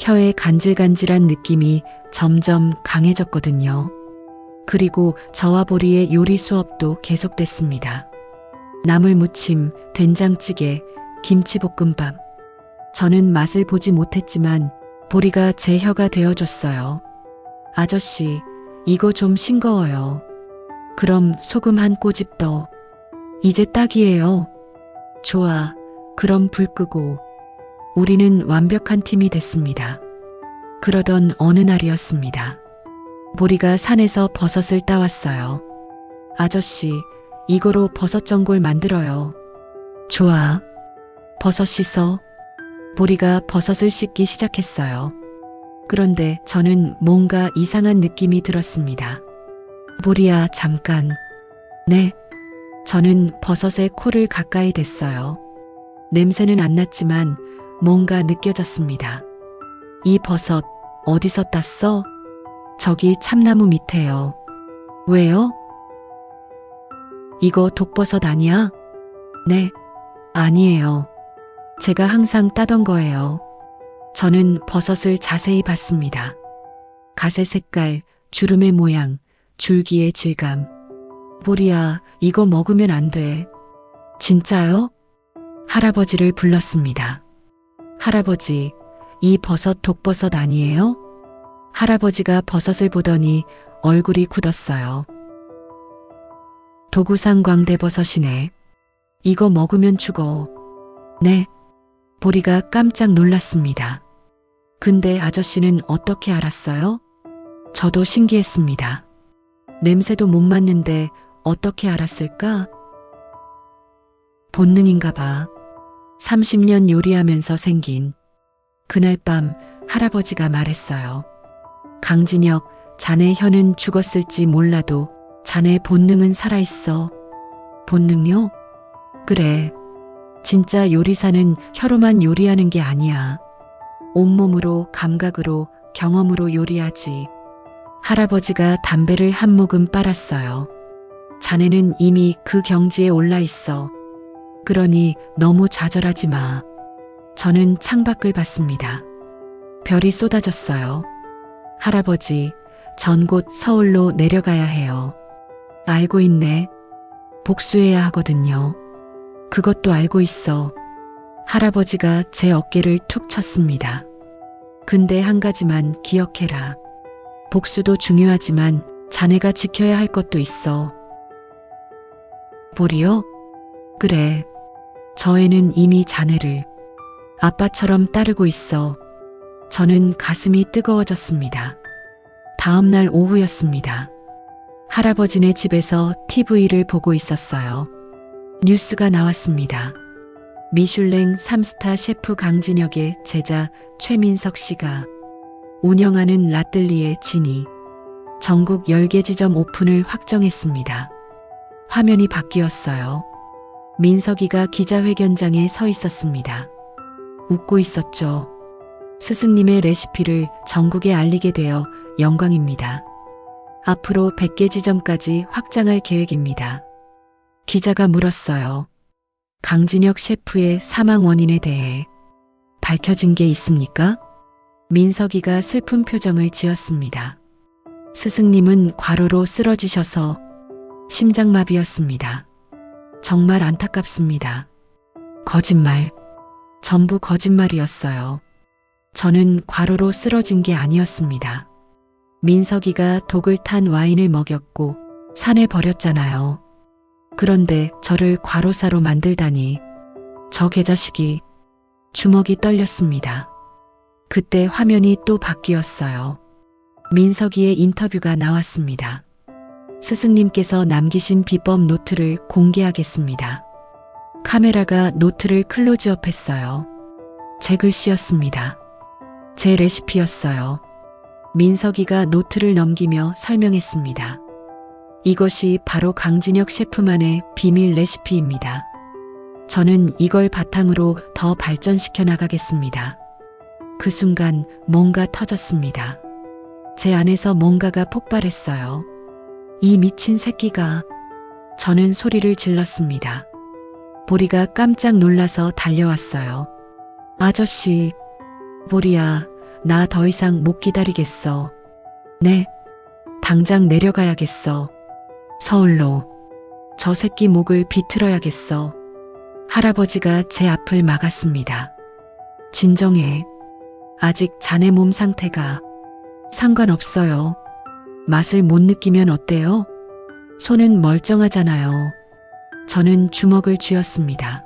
혀에 간질간질한 느낌이 점점 강해졌거든요. 그리고 저와 보리의 요리 수업도 계속됐습니다. 나물 무침, 된장찌개, 김치볶음밥. 저는 맛을 보지 못했지만 보리가 제 혀가 되어줬어요. 아저씨, 이거 좀 싱거워요. 그럼 소금 한 꼬집 더. 이제 딱이에요. 좋아, 그럼 불 끄고. 우리는 완벽한 팀이 됐습니다. 그러던 어느 날이었습니다. 보리가 산에서 버섯을 따왔어요. 아저씨, 이거로 버섯 전골 만들어요. 좋아. 버섯 씻어. 보리가 버섯을 씻기 시작했어요. 그런데 저는 뭔가 이상한 느낌이 들었습니다. 보리야, 잠깐. 네. 저는 버섯에 코를 가까이 댔어요. 냄새는 안 났지만 뭔가 느껴졌습니다. 이 버섯 어디서 땄어? 저기 참나무 밑에요. 왜요? 이거 독버섯 아니야? 네, 아니에요. 제가 항상 따던 거예요. 저는 버섯을 자세히 봤습니다. 갓의 색깔, 주름의 모양, 줄기의 질감. 보리야, 이거 먹으면 안 돼. 진짜요? 할아버지를 불렀습니다. 할아버지, 이 버섯 독버섯 아니에요? 할아버지가 버섯을 보더니 얼굴이 굳었어요. 도구상 광대버섯이네. 이거 먹으면 죽어. 네. 보리가 깜짝 놀랐습니다. 근데 아저씨는 어떻게 알았어요? 저도 신기했습니다. 냄새도 못 맡는데 어떻게 알았을까? 본능인가 봐. 30년 요리하면서 생긴. 그날 밤 할아버지가 말했어요. 강진혁, 자네 혀는 죽었을지 몰라도 자네 본능은 살아있어. 본능요? 그래. 진짜 요리사는 혀로만 요리하는 게 아니야. 온몸으로, 감각으로, 경험으로 요리하지. 할아버지가 담배를 한 모금 빨았어요. 자네는 이미 그 경지에 올라 있어. 그러니 너무 좌절하지 마. 저는 창밖을 봤습니다. 별이 쏟아졌어요. 할아버지, 전 곧 서울로 내려가야 해요. 알고 있네. 복수해야 하거든요. 그것도 알고 있어. 할아버지가 제 어깨를 툭 쳤습니다. 근데 한 가지만 기억해라. 복수도 중요하지만 자네가 지켜야 할 것도 있어. 보리요? 그래. 저 애는 이미 자네를 아빠처럼 따르고 있어. 저는 가슴이 뜨거워졌습니다. 다음 날 오후였습니다. 할아버지네 집에서 TV를 보고 있었어요. 뉴스가 나왔습니다. 미슐랭 3스타 셰프 강진혁의 제자 최민석 씨가 운영하는 라뜰리에 진이 전국 10개 지점 오픈을 확정했습니다. 화면이 바뀌었어요. 민석이가 기자회견장에 서 있었습니다. 웃고 있었죠. 스승님의 레시피를 전국에 알리게 되어 영광입니다. 앞으로 100개 지점까지 확장할 계획입니다. 기자가 물었어요. 강진혁 셰프의 사망 원인에 대해 밝혀진 게 있습니까? 민석이가 슬픈 표정을 지었습니다. 스승님은 과로로 쓰러지셔서 심장마비였습니다. 정말 안타깝습니다. 거짓말. 전부 거짓말이었어요. 저는 과로로 쓰러진 게 아니었습니다. 민석이가 독을 탄 와인을 먹였고 산에 버렸잖아요. 그런데 저를 과로사로 만들다니. 저 개자식이. 주먹이 떨렸습니다. 그때 화면이 또 바뀌었어요. 민석이의 인터뷰가 나왔습니다. 스승님께서 남기신 비법 노트를 공개하겠습니다. 카메라가 노트를 클로즈업 했어요. 제 글씨였습니다. 제 레시피였어요. 민석이가 노트를 넘기며 설명했습니다. 이것이 바로 강진혁 셰프만의 비밀 레시피입니다. 저는 이걸 바탕으로 더 발전시켜 나가겠습니다. 그 순간 뭔가 터졌습니다. 제 안에서 뭔가가 폭발했어요. 이 미친 새끼가. 저는 소리를 질렀습니다. 보리가 깜짝 놀라서 달려왔어요. 아저씨, 보리야, 나 더 이상 못 기다리겠어. 네, 당장 내려가야겠어. 서울로. 저 새끼 목을 비틀어야겠어. 할아버지가 제 앞을 막았습니다. 진정해. 아직 자네 몸 상태가. 상관없어요. 맛을 못 느끼면 어때요? 손은 멀쩡하잖아요. 저는 주먹을 쥐었습니다.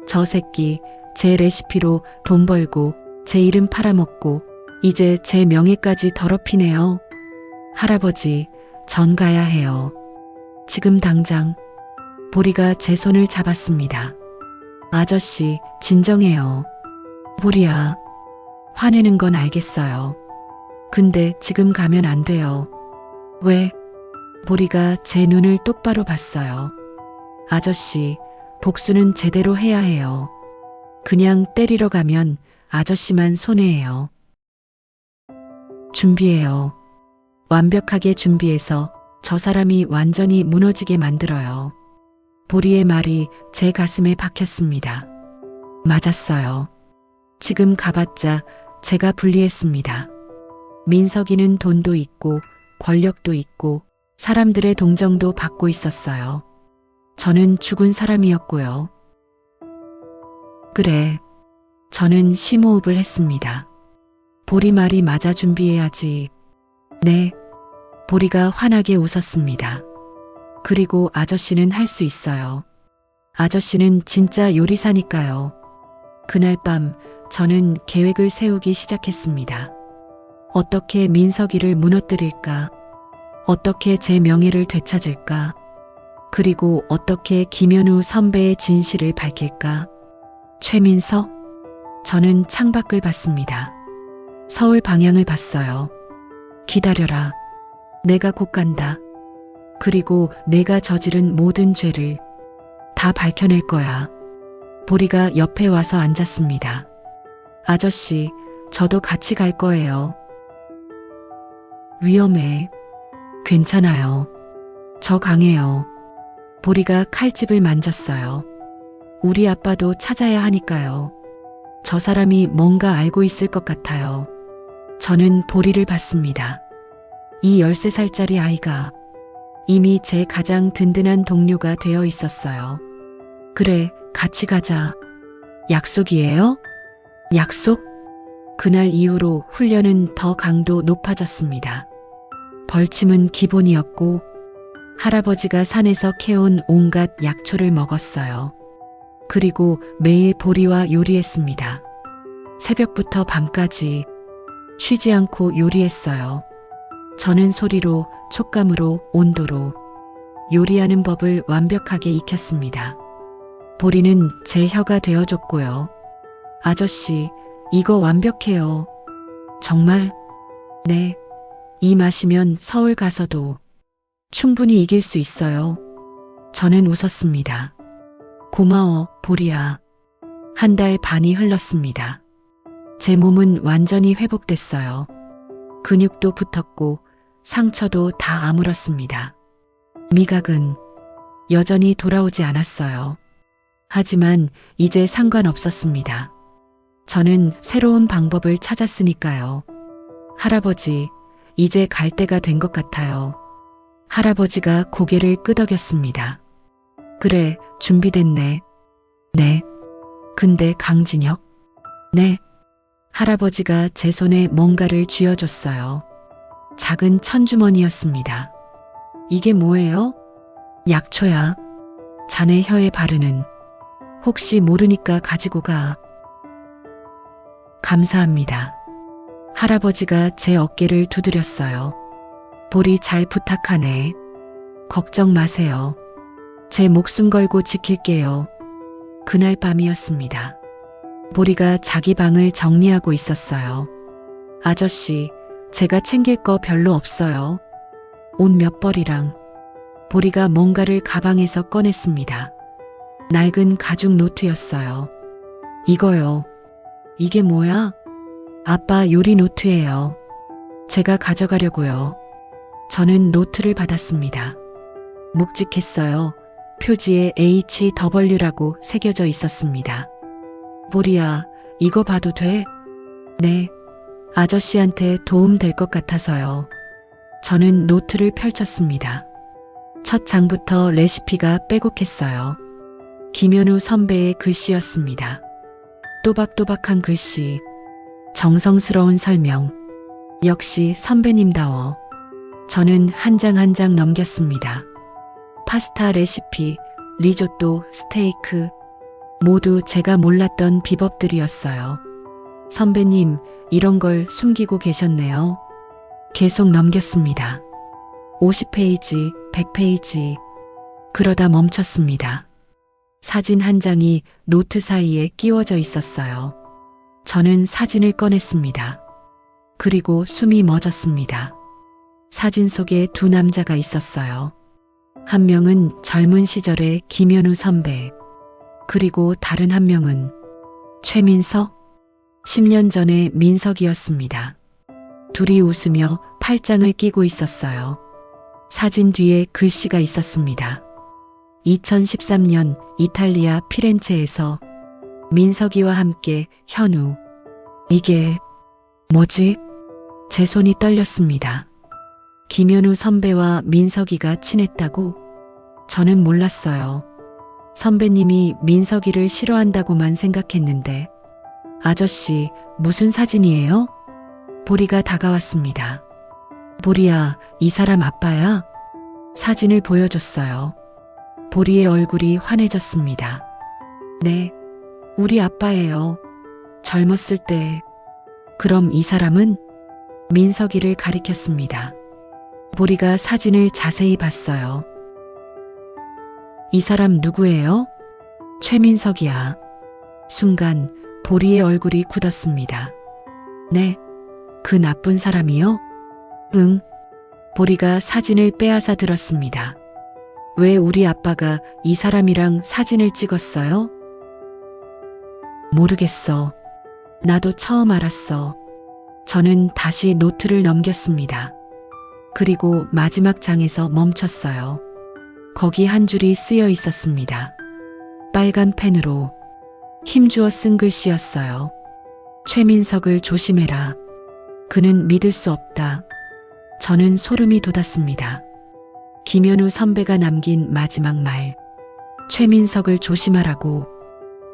저 새끼 제 레시피로 돈 벌고 제 이름 팔아먹고 이제 제 명예까지 더럽히네요. 할아버지, 전 가야 해요. 지금 당장. 보리가 제 손을 잡았습니다. 아저씨, 진정해요. 보리야, 화내는 건 알겠어요. 근데 지금 가면 안 돼요. 왜? 보리가 제 눈을 똑바로 봤어요. 아저씨, 복수는 제대로 해야 해요. 그냥 때리러 가면 아저씨만 손해예요. 준비해요. 완벽하게 준비해서 저 사람이 완전히 무너지게 만들어요. 보리의 말이 제 가슴에 박혔습니다. 맞았어요. 지금 가봤자 제가 불리했습니다. 민석이는 돈도 있고 권력도 있고 사람들의 동정도 받고 있었어요. 저는 죽은 사람이었고요. 그래. 저는 심호흡을 했습니다. 보리 말이 맞아 준비해야지. 네. 보리가 환하게 웃었습니다. 그리고 아저씨는 할 수 있어요. 아저씨는 진짜 요리사니까요. 그날 밤 저는 계획을 세우기 시작했습니다. 어떻게 민석이를 무너뜨릴까? 어떻게 제 명예를 되찾을까? 그리고 어떻게 김현우 선배의 진실을 밝힐까? 최민석? 저는 창밖을 봤습니다. 서울 방향을 봤어요. 기다려라. 내가 곧 간다. 그리고 내가 저지른 모든 죄를 다 밝혀낼 거야. 보리가 옆에 와서 앉았습니다. 아저씨, 저도 같이 갈 거예요. 위험해. 괜찮아요. 저 강해요. 보리가 칼집을 만졌어요. 우리 아빠도 찾아야 하니까요. 저 사람이 뭔가 알고 있을 것 같아요. 저는 보리를 봤습니다. 이 13살짜리 아이가 이미 제 가장 든든한 동료가 되어 있었어요. 그래, 같이 가자. 약속이에요? 약속? 그날 이후로 훈련은 더 강도 높아졌습니다. 벌침은 기본이었고 할아버지가 산에서 캐온 온갖 약초를 먹었어요. 그리고 매일 보리와 요리했습니다. 새벽부터 밤까지 쉬지 않고 요리했어요. 저는 소리로, 촉감으로, 온도로 요리하는 법을 완벽하게 익혔습니다. 보리는 제 혀가 되어줬고요. 아저씨, 이거 완벽해요. 정말? 네. 이 맛이면 서울 가서도 충분히 이길 수 있어요. 저는 웃었습니다. 고마워, 보리야. 한 달 반이 흘렀습니다. 제 몸은 완전히 회복됐어요. 근육도 붙었고 상처도 다 아물었습니다. 미각은 여전히 돌아오지 않았어요. 하지만 이제 상관없었습니다. 저는 새로운 방법을 찾았으니까요. 할아버지, 이제 갈 때가 된 것 같아요. 할아버지가 고개를 끄덕였습니다. 그래, 준비됐네. 네. 근데 강진혁? 네. 할아버지가 제 손에 뭔가를 쥐어줬어요. 작은 천주머니였습니다. 이게 뭐예요? 약초야. 자네 혀에 바르는. 혹시 모르니까 가지고 가. 감사합니다. 할아버지가 제 어깨를 두드렸어요. 보리 잘 부탁하네. 걱정 마세요. 제 목숨 걸고 지킬게요. 그날 밤이었습니다. 보리가 자기 방을 정리하고 있었어요. 아저씨, 제가 챙길 거 별로 없어요. 옷 몇 벌이랑. 보리가 뭔가를 가방에서 꺼냈습니다. 낡은 가죽 노트였어요. 이거요. 이게 뭐야? 아빠 요리 노트예요. 제가 가져가려고요. 저는 노트를 받았습니다. 묵직했어요. 표지에 HW라고 새겨져 있었습니다. 보리야, 이거 봐도 돼? 네. 아저씨한테 도움 될 것 같아서요. 저는 노트를 펼쳤습니다. 첫 장부터 레시피가 빼곡했어요. 김현우 선배의 글씨였습니다. 또박또박한 글씨, 정성스러운 설명. 역시 선배님다워. 저는 한 장 한 장 넘겼습니다. 파스타 레시피, 리조또, 스테이크. 모두 제가 몰랐던 비법들이었어요. 선배님, 이런 걸 숨기고 계셨네요. 계속 넘겼습니다. 50페이지, 100페이지. 그러다 멈췄습니다. 사진 한 장이 노트 사이에 끼워져 있었어요. 저는 사진을 꺼냈습니다. 그리고 숨이 멎었습니다. 사진 속에 두 남자가 있었어요. 한 명은 젊은 시절의 김현우 선배, 그리고 다른 한 명은 최민석? 10년 전의 민석이었습니다. 둘이 웃으며 팔짱을 끼고 있었어요. 사진 뒤에 글씨가 있었습니다. 2013년 이탈리아 피렌체에서 민석이와 함께 현우. 이게 뭐지? 제 손이 떨렸습니다. 김현우 선배와 민석이가 친했다고? 저는 몰랐어요. 선배님이 민석이를 싫어한다고만 생각했는데. 아저씨, 무슨 사진이에요? 보리가 다가왔습니다. 보리야, 이 사람 아빠야? 사진을 보여줬어요. 보리의 얼굴이 환해졌습니다. 네, 우리 아빠예요. 젊었을 때. 그럼 이 사람은? 민석이를 가리켰습니다. 보리가 사진을 자세히 봤어요. 이 사람 누구예요? 최민석이야. 순간 보리의 얼굴이 굳었습니다. 네, 그 나쁜 사람이요? 응. 보리가 사진을 빼앗아 들었습니다. 왜 우리 아빠가 이 사람이랑 사진을 찍었어요? 모르겠어. 나도 처음 알았어. 저는 다시 노트를 넘겼습니다. 그리고 마지막 장에서 멈췄어요. 거기 한 줄이 쓰여 있었습니다. 빨간 펜으로 힘주어 쓴 글씨였어요. 최민석을 조심해라. 그는 믿을 수 없다. 저는 소름이 돋았습니다. 김현우 선배가 남긴 마지막 말. 최민석을 조심하라고.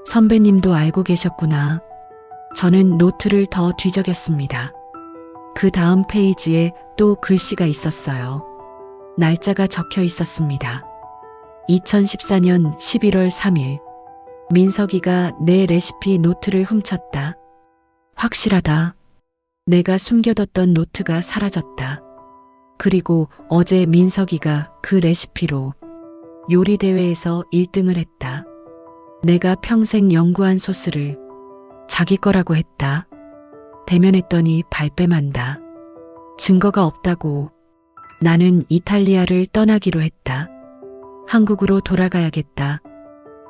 선배님도 알고 계셨구나. 저는 노트를 더 뒤적였습니다. 그 다음 페이지에 또 글씨가 있었어요. 날짜가 적혀 있었습니다. 2014년 11월 3일. 민석이가 내 레시피 노트를 훔쳤다. 확실하다. 내가 숨겨뒀던 노트가 사라졌다. 그리고 어제 민석이가 그 레시피로 요리 대회에서 1등을 했다. 내가 평생 연구한 소스를 자기 거라고 했다. 대면했더니 발뺌한다. 증거가 없다고. 나는 이탈리아를 떠나기로 했다. 한국으로 돌아가야겠다.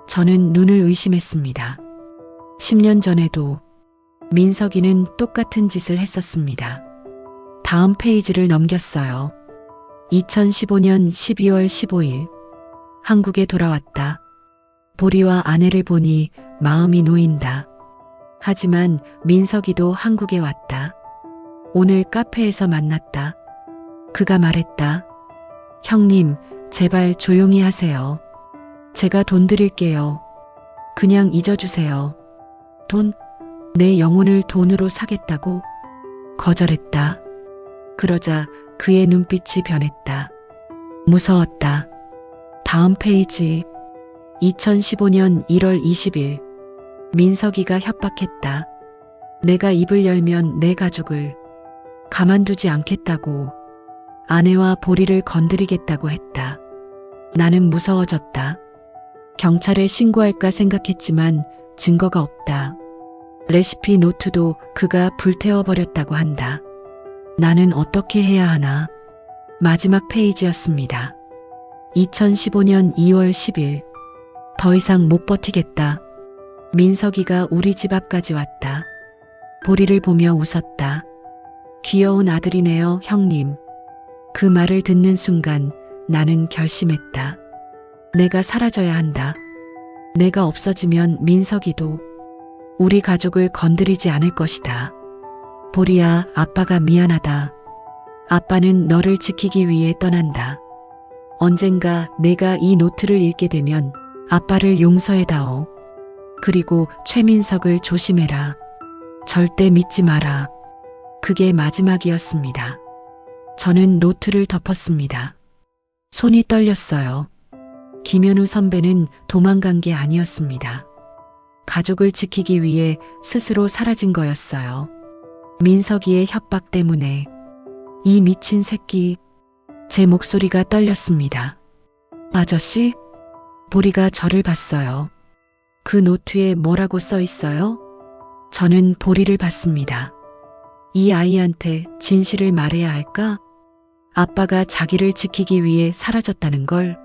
저는 눈을 의심했습니다. 10년 전에도 민석이는 똑같은 짓을 했었습니다. 다음 페이지를 넘겼어요. 2015년 12월 15일. 한국에 돌아왔다. 보리와 아내를 보니 마음이 놓인다. 하지만 민석이도 한국에 왔다. 오늘 카페에서 만났다. 그가 말했다. 형님, 제발 조용히 하세요. 제가 돈 드릴게요. 그냥 잊어주세요. 돈? 내 영혼을 돈으로 사겠다고? 거절했다. 그러자 그의 눈빛이 변했다. 무서웠다. 다음 페이지. 2015년 1월 20일. 민석이가 협박했다. 내가 입을 열면 내 가족을 가만두지 않겠다고. 아내와 보리를 건드리겠다고 했다. 나는 무서워졌다. 경찰에 신고할까 생각했지만 증거가 없다. 레시피 노트도 그가 불태워버렸다고 한다. 나는 어떻게 해야 하나? 마지막 페이지였습니다. 2015년 2월 10일. 더 이상 못 버티겠다. 민석이가 우리 집 앞까지 왔다. 보리를 보며 웃었다. 귀여운 아들이네요, 형님. 그 말을 듣는 순간 나는 결심했다. 내가 사라져야 한다. 내가 없어지면 민석이도 우리 가족을 건드리지 않을 것이다. 보리야, 아빠가 미안하다. 아빠는 너를 지키기 위해 떠난다. 언젠가 내가 이 노트를 읽게 되면 아빠를 용서해다오. 그리고 최민석을 조심해라. 절대 믿지 마라. 그게 마지막이었습니다. 저는 노트를 덮었습니다. 손이 떨렸어요. 김현우 선배는 도망간 게 아니었습니다. 가족을 지키기 위해 스스로 사라진 거였어요. 민석이의 협박 때문에. 이 미친 새끼. 제 목소리가 떨렸습니다. 아저씨? 보리가 저를 봤어요. 그 노트에 뭐라고 써 있어요? 저는 보리를 봤습니다. 이 아이한테 진실을 말해야 할까? 아빠가 자기를 지키기 위해 사라졌다는 걸,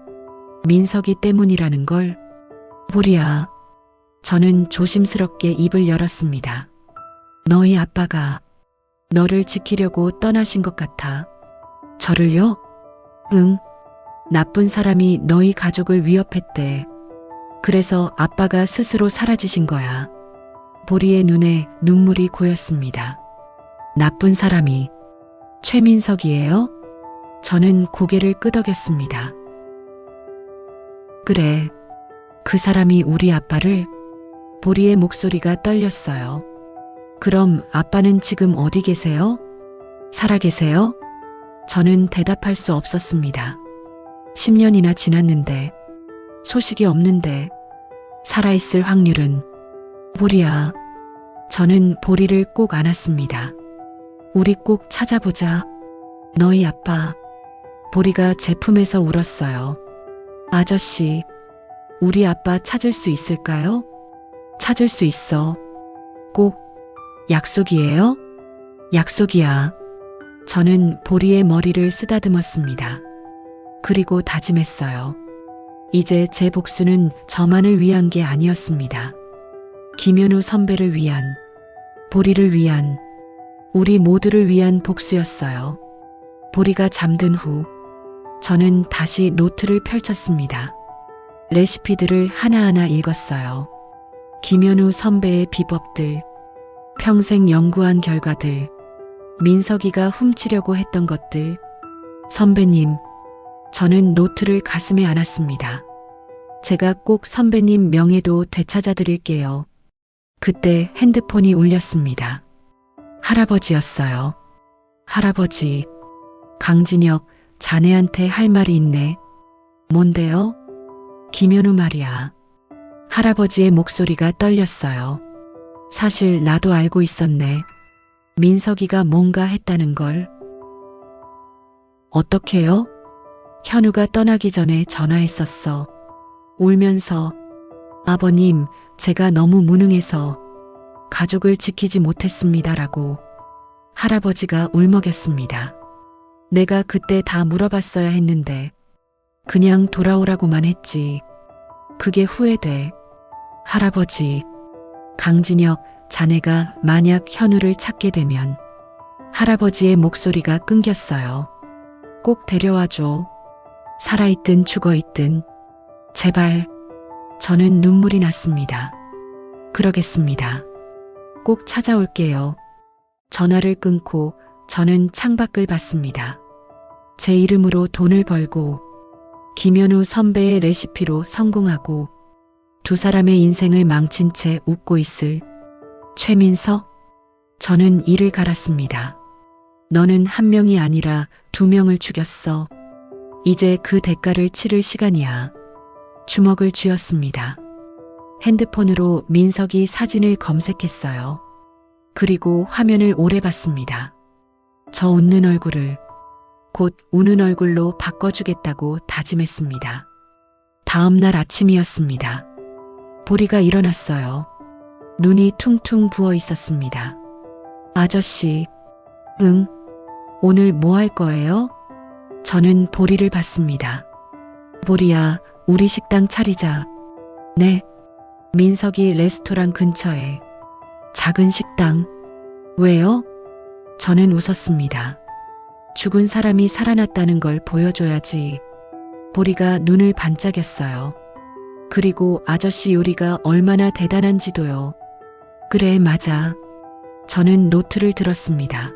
민석이 때문이라는 걸. 보리야. 저는 조심스럽게 입을 열었습니다. 너희 아빠가 너를 지키려고 떠나신 것 같아. 저를요? 응. 나쁜 사람이 너희 가족을 위협했대. 그래서 아빠가 스스로 사라지신 거야. 보리의 눈에 눈물이 고였습니다. 나쁜 사람이 최민석이에요? 저는 고개를 끄덕였습니다. 그래. 그 사람이 우리 아빠를. 보리의 목소리가 떨렸어요. 그럼 아빠는 지금 어디 계세요? 살아 계세요? 저는 대답할 수 없었습니다. 10년이나 지났는데, 소식이 없는데, 살아있을 확률은. 보리야. 저는 보리를 꼭 안았습니다. 우리 꼭 찾아보자. 너희 아빠. 보리가 제 품에서 울었어요. 아저씨, 우리 아빠 찾을 수 있을까요? 찾을 수 있어. 꼭. 약속이에요? 약속이야. 저는 보리의 머리를 쓰다듬었습니다. 그리고 다짐했어요. 이제 제 복수는 저만을 위한 게 아니었습니다. 김현우 선배를 위한, 보리를 위한, 우리 모두를 위한 복수였어요. 보리가 잠든 후 저는 다시 노트를 펼쳤습니다. 레시피들을 하나하나 읽었어요. 김현우 선배의 비법들, 평생 연구한 결과들, 민석이가 훔치려고 했던 것들. 선배님, 저는 노트를 가슴에 안았습니다. 제가 꼭 선배님 명예도 되찾아 드릴게요. 그때 핸드폰이 울렸습니다. 할아버지였어요. 할아버지. 강진혁, 자네한테 할 말이 있네. 뭔데요? 김현우 말이야. 할아버지의 목소리가 떨렸어요. 사실 나도 알고 있었네. 민석이가 뭔가 했다는 걸. 어떻게요? 현우가 떠나기 전에 전화했었어. 울면서, 아버님, 제가 너무 무능해서 가족을 지키지 못했습니다라고. 할아버지가 울먹였습니다. 내가 그때 다 물어봤어야 했는데 그냥 돌아오라고만 했지. 그게 후회돼. 할아버지, 강진혁, 자네가 만약 현우를 찾게 되면. 할아버지의 목소리가 끊겼어요. 꼭 데려와줘. 살아있든 죽어있든. 제발. 저는 눈물이 났습니다. 그러겠습니다. 꼭 찾아올게요. 전화를 끊고 저는 창밖을 봤습니다. 제 이름으로 돈을 벌고 김현우 선배의 레시피로 성공하고 두 사람의 인생을 망친 채 웃고 있을 최민석. 저는 이를 갈았습니다. 너는 한 명이 아니라 두 명을 죽였어. 이제 그 대가를 치를 시간이야. 주먹을 쥐었습니다. 핸드폰으로 민석이 사진을 검색했어요. 그리고 화면을 오래 봤습니다. 저 웃는 얼굴을 곧 우는 얼굴로 바꿔주겠다고 다짐했습니다. 다음 날 아침이었습니다. 보리가 일어났어요. 눈이 퉁퉁 부어 있었습니다. 아저씨, 응? 오늘 뭐 할 거예요? 저는 보리를 봤습니다. 보리야, 우리 식당 차리자. 네. 민석이 레스토랑 근처에. 작은 식당. 왜요? 저는 웃었습니다. 죽은 사람이 살아났다는 걸 보여줘야지. 보리가 눈을 반짝였어요. 그리고 아저씨 요리가 얼마나 대단한지도요. 그래, 맞아. 저는 노트를 들었습니다.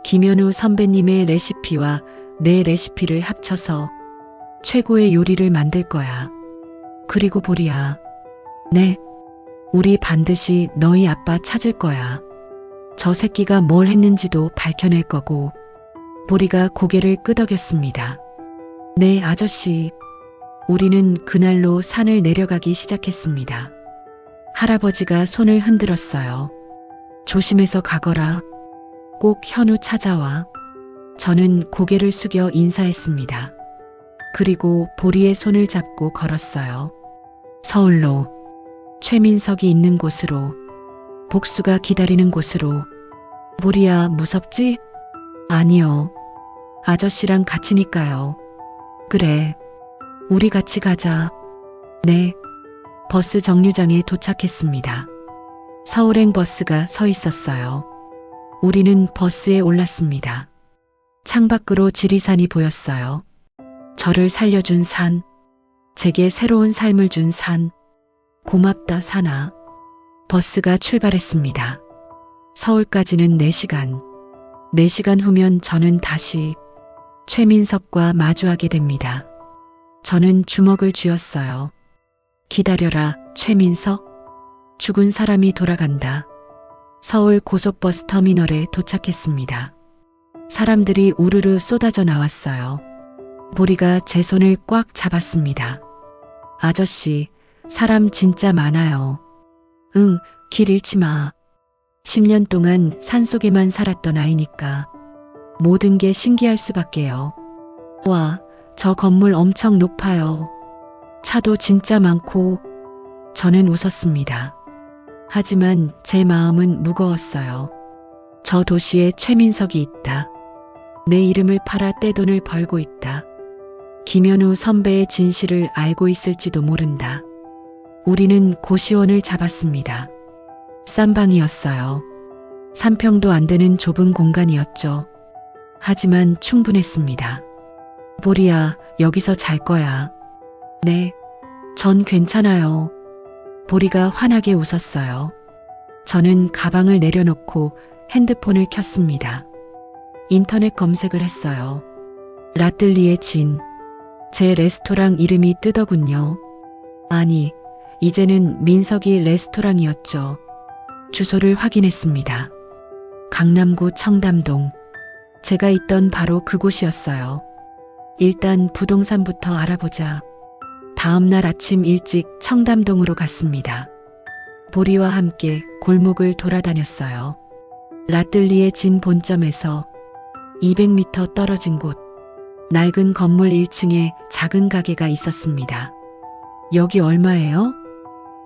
김현우 선배님의 레시피와 내 레시피를 합쳐서 최고의 요리를 만들 거야. 그리고 보리야. 네. 우리 반드시 너희 아빠 찾을 거야. 저 새끼가 뭘 했는지도 밝혀낼 거고. 보리가 고개를 끄덕였습니다. 네, 아저씨. 우리는 그날로 산을 내려가기 시작했습니다. 할아버지가 손을 흔들었어요. 조심해서 가거라. 꼭 현우 찾아와. 저는 고개를 숙여 인사했습니다. 그리고 보리의 손을 잡고 걸었어요. 서울로. 최민석이 있는 곳으로. 복수가 기다리는 곳으로. 보리야, 무섭지? 아니요. 아저씨랑 같이니까요. 그래. 우리 같이 가자. 네. 버스 정류장에 도착했습니다. 서울행 버스가 서 있었어요. 우리는 버스에 올랐습니다. 창밖으로 지리산이 보였어요. 저를 살려준 산. 제게 새로운 삶을 준 산. 고맙다, 산아. 버스가 출발했습니다. 서울까지는 4시간. 4시간 후면 저는 다시 최민석과 마주하게 됩니다. 저는 주먹을 쥐었어요. 기다려라, 최민석. 죽은 사람이 돌아간다. 서울 고속버스 터미널에 도착했습니다. 사람들이 우르르 쏟아져 나왔어요. 보리가 제 손을 꽉 잡았습니다. 아저씨, 사람 진짜 많아요. 응, 길 잃지 마. 10년 동안 산속에만 살았던 아이니까 모든 게 신기할 수밖에요. 와, 저 건물 엄청 높아요. 차도 진짜 많고. 저는 웃었습니다. 하지만 제 마음은 무거웠어요. 저 도시에 최민석이 있다. 내 이름을 팔아 떼돈을 벌고 있다. 김현우 선배의 진실을 알고 있을지도 모른다. 우리는 고시원을 잡았습니다. 싼 방이었어요. 3평도 안 되는 좁은 공간이었죠. 하지만 충분했습니다. 보리야, 여기서 잘 거야. 네, 전 괜찮아요. 보리가 환하게 웃었어요. 저는 가방을 내려놓고 핸드폰을 켰습니다. 인터넷 검색을 했어요. 라뜰리의 진. 제 레스토랑 이름이 뜨더군요. 아니, 이제는 민석이 레스토랑이었죠. 주소를 확인했습니다. 강남구 청담동. 제가 있던 바로 그곳이었어요. 일단 부동산부터 알아보자. 다음 날 아침 일찍 청담동으로 갔습니다. 보리와 함께 골목을 돌아다녔어요. 라뜰리의 진 본점에서 200m 떨어진 곳. 낡은 건물 1층에 작은 가게가 있었습니다. 여기 얼마예요?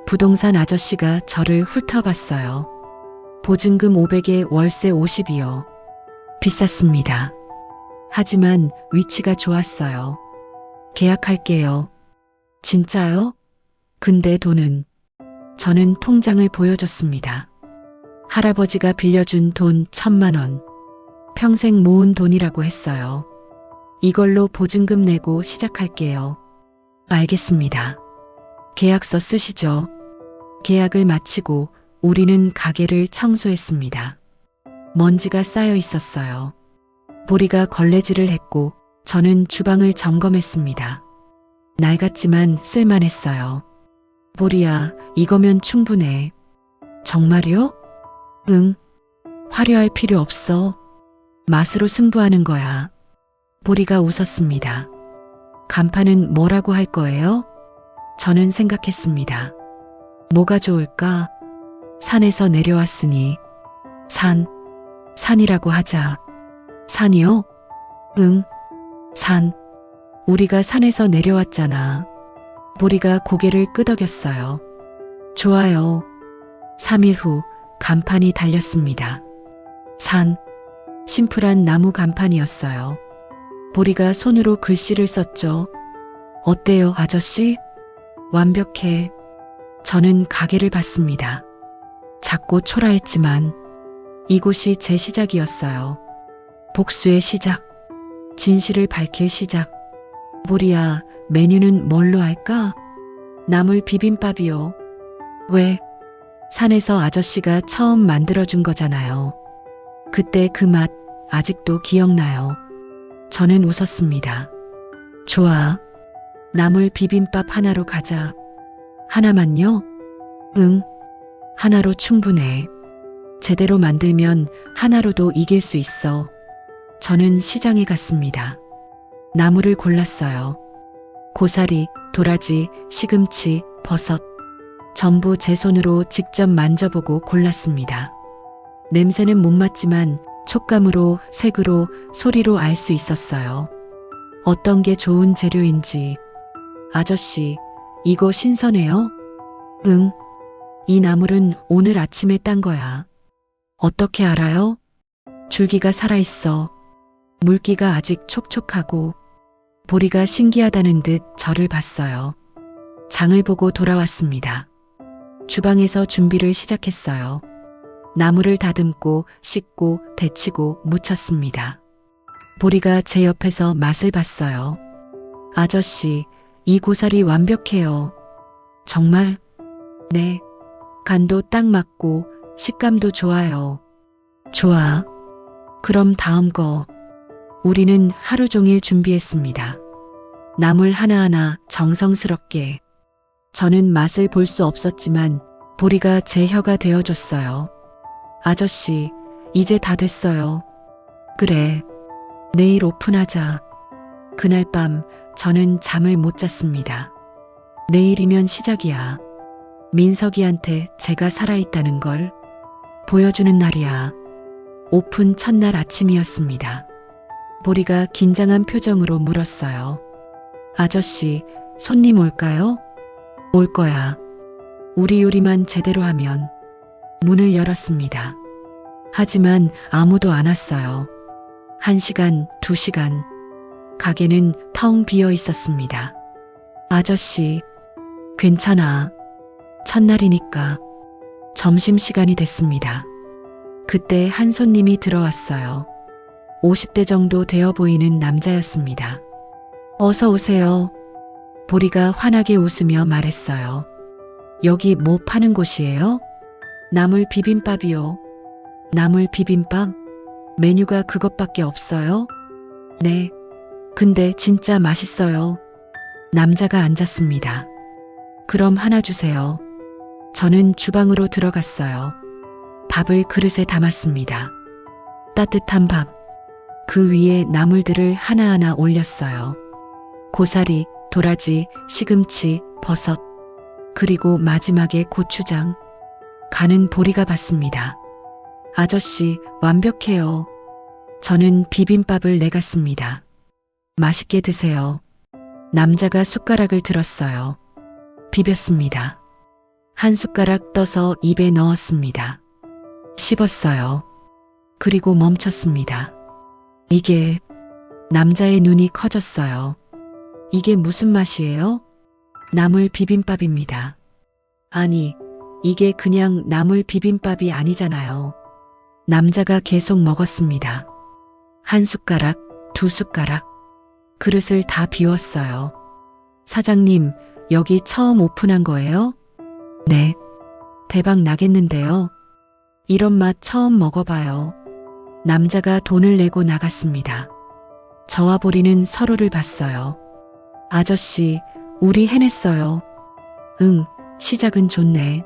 부동산 아저씨가 저를 훑어봤어요. 보증금 500에 월세 50이요. 비쌌습니다. 하지만 위치가 좋았어요. 계약할게요. 진짜요? 근데 돈은? 저는 통장을 보여줬습니다. 할아버지가 빌려준 돈 1,000만 원. 평생 모은 돈이라고 했어요. 이걸로 보증금 내고 시작할게요. 알겠습니다. 계약서 쓰시죠. 계약을 마치고 우리는 가게를 청소했습니다. 먼지가 쌓여 있었어요. 보리가 걸레질을 했고 저는 주방을 점검했습니다. 낡았지만 쓸만했어요. 보리야, 이거면 충분해. 정말요? 응. 화려할 필요 없어. 맛으로 승부하는 거야. 보리가 웃었습니다. 간판은 뭐라고 할 거예요? 저는 생각했습니다. 뭐가 좋을까? 산에서 내려왔으니. 산이라고 하자. 산이요? 응. 산. 우리가 산에서 내려왔잖아. 보리가 고개를 끄덕였어요. 좋아요. 3일 후 간판이 달렸습니다. 산. 심플한 나무 간판이었어요. 보리가 손으로 글씨를 썼죠. 어때요, 아저씨? 완벽해. 저는 가게를 봤습니다. 작고 초라했지만 이곳이 제 시작이었어요. 복수의 시작. 진실을 밝힐 시작. 보리야, 메뉴는 뭘로 할까? 나물 비빔밥이요. 왜? 산에서 아저씨가 처음 만들어준 거잖아요. 그때 그 맛 아직도 기억나요. 저는 웃었습니다. 좋아. 나물 비빔밥 하나로 가자. 하나만요? 응. 하나로 충분해. 제대로 만들면 하나로도 이길 수 있어. 저는 시장에 갔습니다. 나물을 골랐어요. 고사리, 도라지, 시금치, 버섯. 전부 제 손으로 직접 만져보고 골랐습니다. 냄새는 못 맡지만 촉감으로, 색으로, 소리로 알 수 있었어요. 어떤 게 좋은 재료인지. 아저씨, 이거 신선해요? 응. 이 나물은 오늘 아침에 딴 거야. 어떻게 알아요? 줄기가 살아있어. 물기가 아직 촉촉하고. 보리가 신기하다는 듯 저를 봤어요. 장을 보고 돌아왔습니다. 주방에서 준비를 시작했어요. 나물을 다듬고 씻고 데치고 무쳤습니다. 보리가 제 옆에서 맛을 봤어요. 아저씨, 이 고사리 완벽해요. 정말? 네. 간도 딱 맞고 식감도 좋아요. 좋아. 그럼 다음 거. 우리는 하루 종일 준비했습니다. 나물 하나하나 정성스럽게. 저는 맛을 볼 수 없었지만 보리가 제 혀가 되어줬어요. 아저씨, 이제 다 됐어요. 그래. 내일 오픈하자. 그날 밤 저는 잠을 못 잤습니다. 내일이면 시작이야. 민석이한테 제가 살아있다는 걸 보여주는 날이야. 오픈 첫날 아침이었습니다. 보리가 긴장한 표정으로 물었어요. 아저씨, 손님 올까요? 올 거야. 우리 요리만 제대로 하면. 문을 열었습니다. 하지만 아무도 안 왔어요. 1시간, 2시간. 가게는 텅 비어 있었습니다. 아저씨, 괜찮아. 첫날이니까. 점심시간이 됐습니다. 그때 한 손님이 들어왔어요. 50대 정도 되어 보이는 남자였습니다. 어서 오세요. 보리가 환하게 웃으며 말했어요. 여기 뭐 파는 곳이에요? 나물 비빔밥이요. 나물 비빔밥? 메뉴가 그것밖에 없어요? 네. 근데 진짜 맛있어요. 남자가 앉았습니다. 그럼 하나 주세요. 저는 주방으로 들어갔어요. 밥을 그릇에 담았습니다. 따뜻한 밥. 그 위에 나물들을 하나하나 올렸어요. 고사리, 도라지, 시금치, 버섯. 그리고 마지막에 고추장. 간은 보리가 받습니다. 아저씨, 완벽해요. 저는 비빔밥을 내갔습니다. 맛있게 드세요. 남자가 숟가락을 들었어요. 비볐습니다. 한 숟가락 떠서 입에 넣었습니다. 씹었어요. 그리고 멈췄습니다. 이게, 남자의 눈이 커졌어요. 이게 무슨 맛이에요? 나물 비빔밥입니다. 아니, 이게 그냥 나물 비빔밥이 아니잖아요. 남자가 계속 먹었습니다. 한 숟가락, 2숟가락. 그릇을 다 비웠어요. 사장님, 여기 처음 오픈한 거예요? 네. 대박 나겠는데요. 이런 맛 처음 먹어봐요. 남자가 돈을 내고 나갔습니다. 저와 보리는 서로를 봤어요. 아저씨, 우리 해냈어요. 응, 시작은 좋네.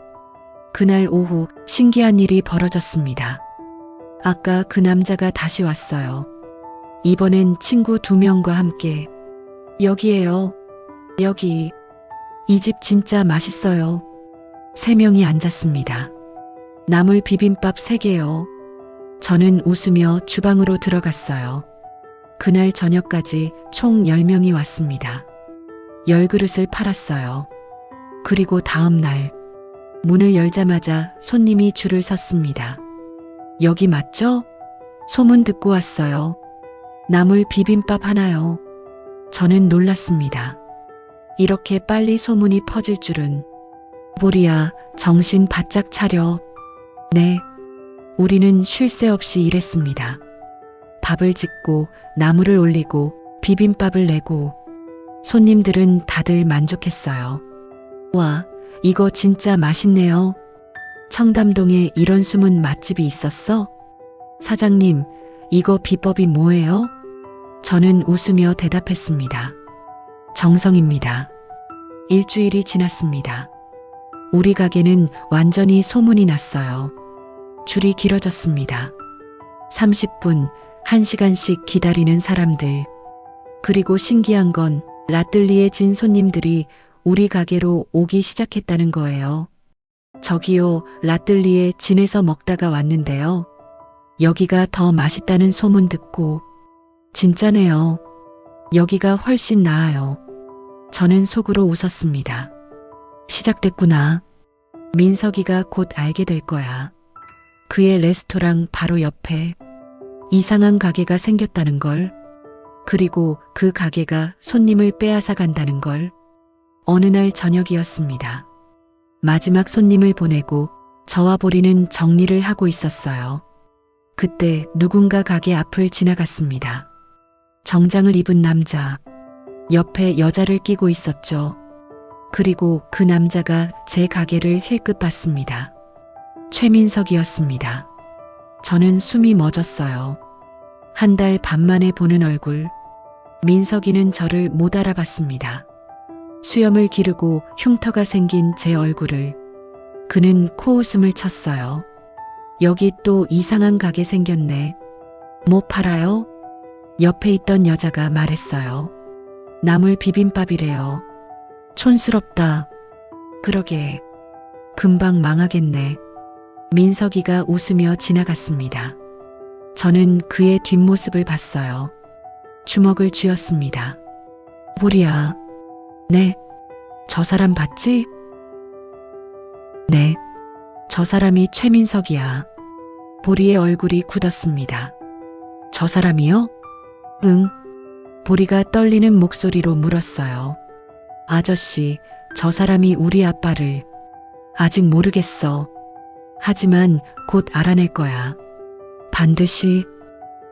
그날 오후 신기한 일이 벌어졌습니다. 아까 그 남자가 다시 왔어요. 이번엔 친구 2명과 함께. 여기에요. 여기. 이 집 진짜 맛있어요. 3명이 앉았습니다. 나물 비빔밥 3개요. 저는 웃으며 주방으로 들어갔어요. 그날 저녁까지 총 10명이 왔습니다. 10그릇을 팔았어요. 그리고 다음 날 문을 열자마자 손님이 줄을 섰습니다. 여기 맞죠? 소문 듣고 왔어요. 나물 비빔밥 하나요. 저는 놀랐습니다. 이렇게 빨리 소문이 퍼질 줄은. 보리야, 정신 바짝 차려. 네. 우리는 쉴 새 없이 일했습니다. 밥을 짓고 나물을 올리고 비빔밥을 내고 손님들은 다들 만족했어요. 와, 이거 진짜 맛있네요. 청담동에 이런 숨은 맛집이 있었어? 사장님, 이거 비법이 뭐예요? 저는 웃으며 대답했습니다. 정성입니다. 일주일이 지났습니다. 우리 가게는 완전히 소문이 났어요. 줄이 길어졌습니다. 30분, 1시간씩 기다리는 사람들. 그리고 신기한 건 라뜰리에 진 손님들이 우리 가게로 오기 시작했다는 거예요. 저기요, 라뜰리에 진에서 먹다가 왔는데요. 여기가 더 맛있다는 소문 듣고. 진짜네요. 여기가 훨씬 나아요. 저는 속으로 웃었습니다. 시작됐구나. 민석이가 곧 알게 될 거야. 그의 레스토랑 바로 옆에 이상한 가게가 생겼다는 걸. 그리고 그 가게가 손님을 빼앗아 간다는 걸. 어느 날 저녁이었습니다. 마지막 손님을 보내고 저와 보리는 정리를 하고 있었어요. 그때 누군가 가게 앞을 지나갔습니다. 정장을 입은 남자. 옆에 여자를 끼고 있었죠. 그리고 그 남자가 제 가게를 힐끗 봤습니다. 최민석이었습니다. 저는 숨이 멎었어요. 한 달 반 만에 보는 얼굴. 민석이는 저를 못 알아봤습니다. 수염을 기르고 흉터가 생긴 제 얼굴을. 그는 코웃음을 쳤어요. 여기 또 이상한 가게 생겼네. 뭐 팔아요? 옆에 있던 여자가 말했어요. 나물 비빔밥이래요. 촌스럽다. 그러게. 금방 망하겠네. 민석이가 웃으며 지나갔습니다. 저는 그의 뒷모습을 봤어요. 주먹을 쥐었습니다. 보리야. 네. 저 사람 봤지? 네. 저 사람이 최민석이야. 보리의 얼굴이 굳었습니다. 저 사람이요? 응. 보리가 떨리는 목소리로 물었어요. 아저씨, 저 사람이 우리 아빠를. 아직 모르겠어. 하지만 곧 알아낼 거야. 반드시.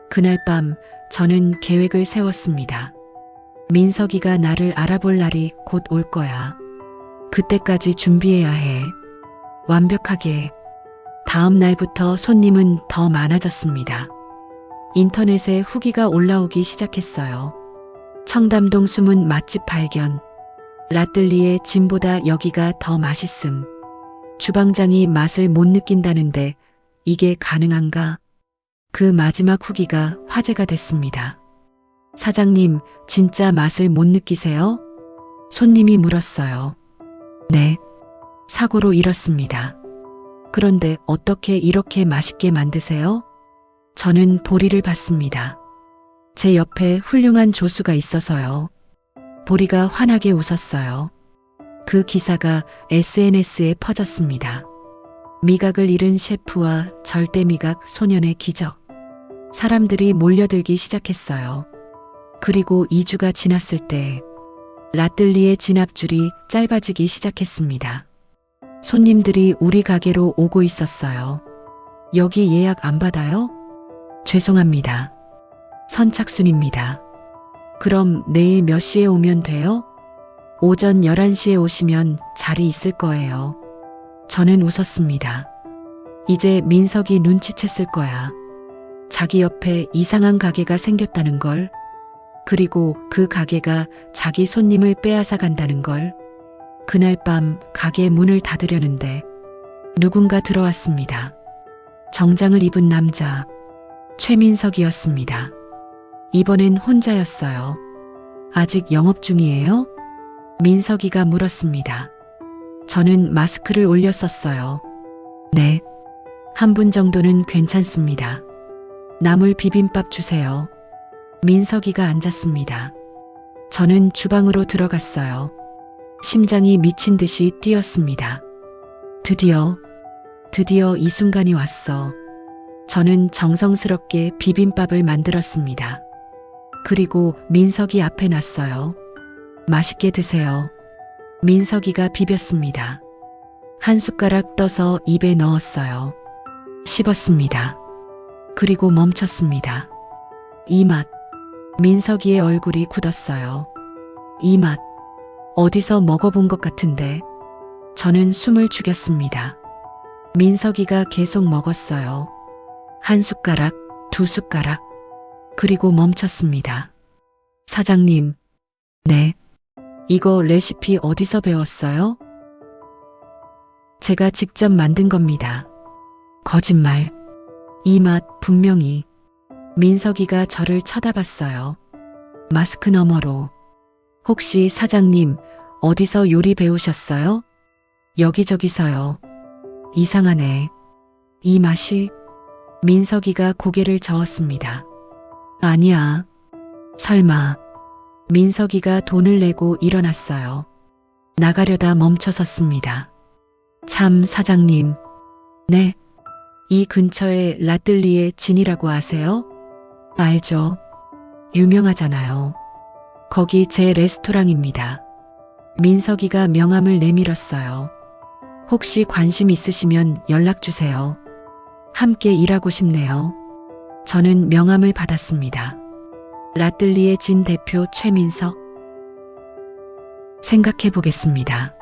그날 밤 저는 계획을 세웠습니다. 민석이가 나를 알아볼 날이 곧 올 거야. 그때까지 준비해야 해. 완벽하게. 다음 날부터 손님은 더 많아졌습니다. 인터넷에 후기가 올라오기 시작했어요. 청담동 숨은 맛집 발견. 라뜰리의 진보다 여기가 더 맛있음. 주방장이 맛을 못 느낀다는데 이게 가능한가? 그 마지막 후기가 화제가 됐습니다. 사장님, 진짜 맛을 못 느끼세요? 손님이 물었어요. 네. 사고로 잃었습니다. 그런데 어떻게 이렇게 맛있게 만드세요? 저는 보리를 봤습니다. 제 옆에 훌륭한 조수가 있어서요. 보리가 환하게 웃었어요. 그 기사가 SNS에 퍼졌습니다. 미각을 잃은 셰프와 절대 미각 소년의 기적. 사람들이 몰려들기 시작했어요. 그리고 2주가 지났을 때 라뜰리의 진압줄이 짧아지기 시작했습니다. 손님들이 우리 가게로 오고 있었어요. 여기 예약 안 받아요? 죄송합니다. 선착순입니다. 그럼 내일 몇 시에 오면 돼요? 오전 11시에 오시면 자리 있을 거예요. 저는 웃었습니다. 이제 민석이 눈치챘을 거야. 자기 옆에 이상한 가게가 생겼다는 걸. 그리고 그 가게가 자기 손님을 빼앗아 간다는 걸. 그날 밤 가게 문을 닫으려는데 누군가 들어왔습니다. 정장을 입은 남자. 최민석이었습니다. 이번엔 혼자였어요. 아직 영업 중이에요? 민석이가 물었습니다. 저는 마스크를 올렸었어요. 네. 한 분 정도는 괜찮습니다. 나물 비빔밥 주세요. 민석이가 앉았습니다. 저는 주방으로 들어갔어요. 심장이 미친 듯이 뛰었습니다. 드디어 이 순간이 왔어. 저는 정성스럽게 비빔밥을 만들었습니다. 그리고 민석이 앞에 놨어요. 맛있게 드세요. 민석이가 비볐습니다. 한 숟가락 떠서 입에 넣었어요. 씹었습니다. 그리고 멈췄습니다. 이 맛. 민석이의 얼굴이 굳었어요. 이 맛. 어디서 먹어본 것 같은데. 저는 숨을 죽였습니다. 민석이가 계속 먹었어요. 한 숟가락, 두 숟가락. 그리고 멈췄습니다. 사장님. 네. 이거 레시피 어디서 배웠어요? 제가 직접 만든 겁니다. 거짓말. 이 맛 분명히. 민석이가 저를 쳐다봤어요. 마스크 너머로. 혹시 사장님 어디서 요리 배우셨어요? 여기저기서요. 이상하네. 이 맛이. 민석이가 고개를 저었습니다. 아니야. 설마. 민석이가 돈을 내고 일어났어요. 나가려다 멈춰섰습니다. 참 사장님. 네. 이 근처에 라뜰리에 진이라고 아세요? 알죠. 유명하잖아요. 거기 제 레스토랑입니다. 민석이가 명함을 내밀었어요. 혹시 관심 있으시면 연락 주세요. 함께 일하고 싶네요. 저는 명함을 받았습니다. 라뜰리에 진 대표 최민석. 생각해 보겠습니다.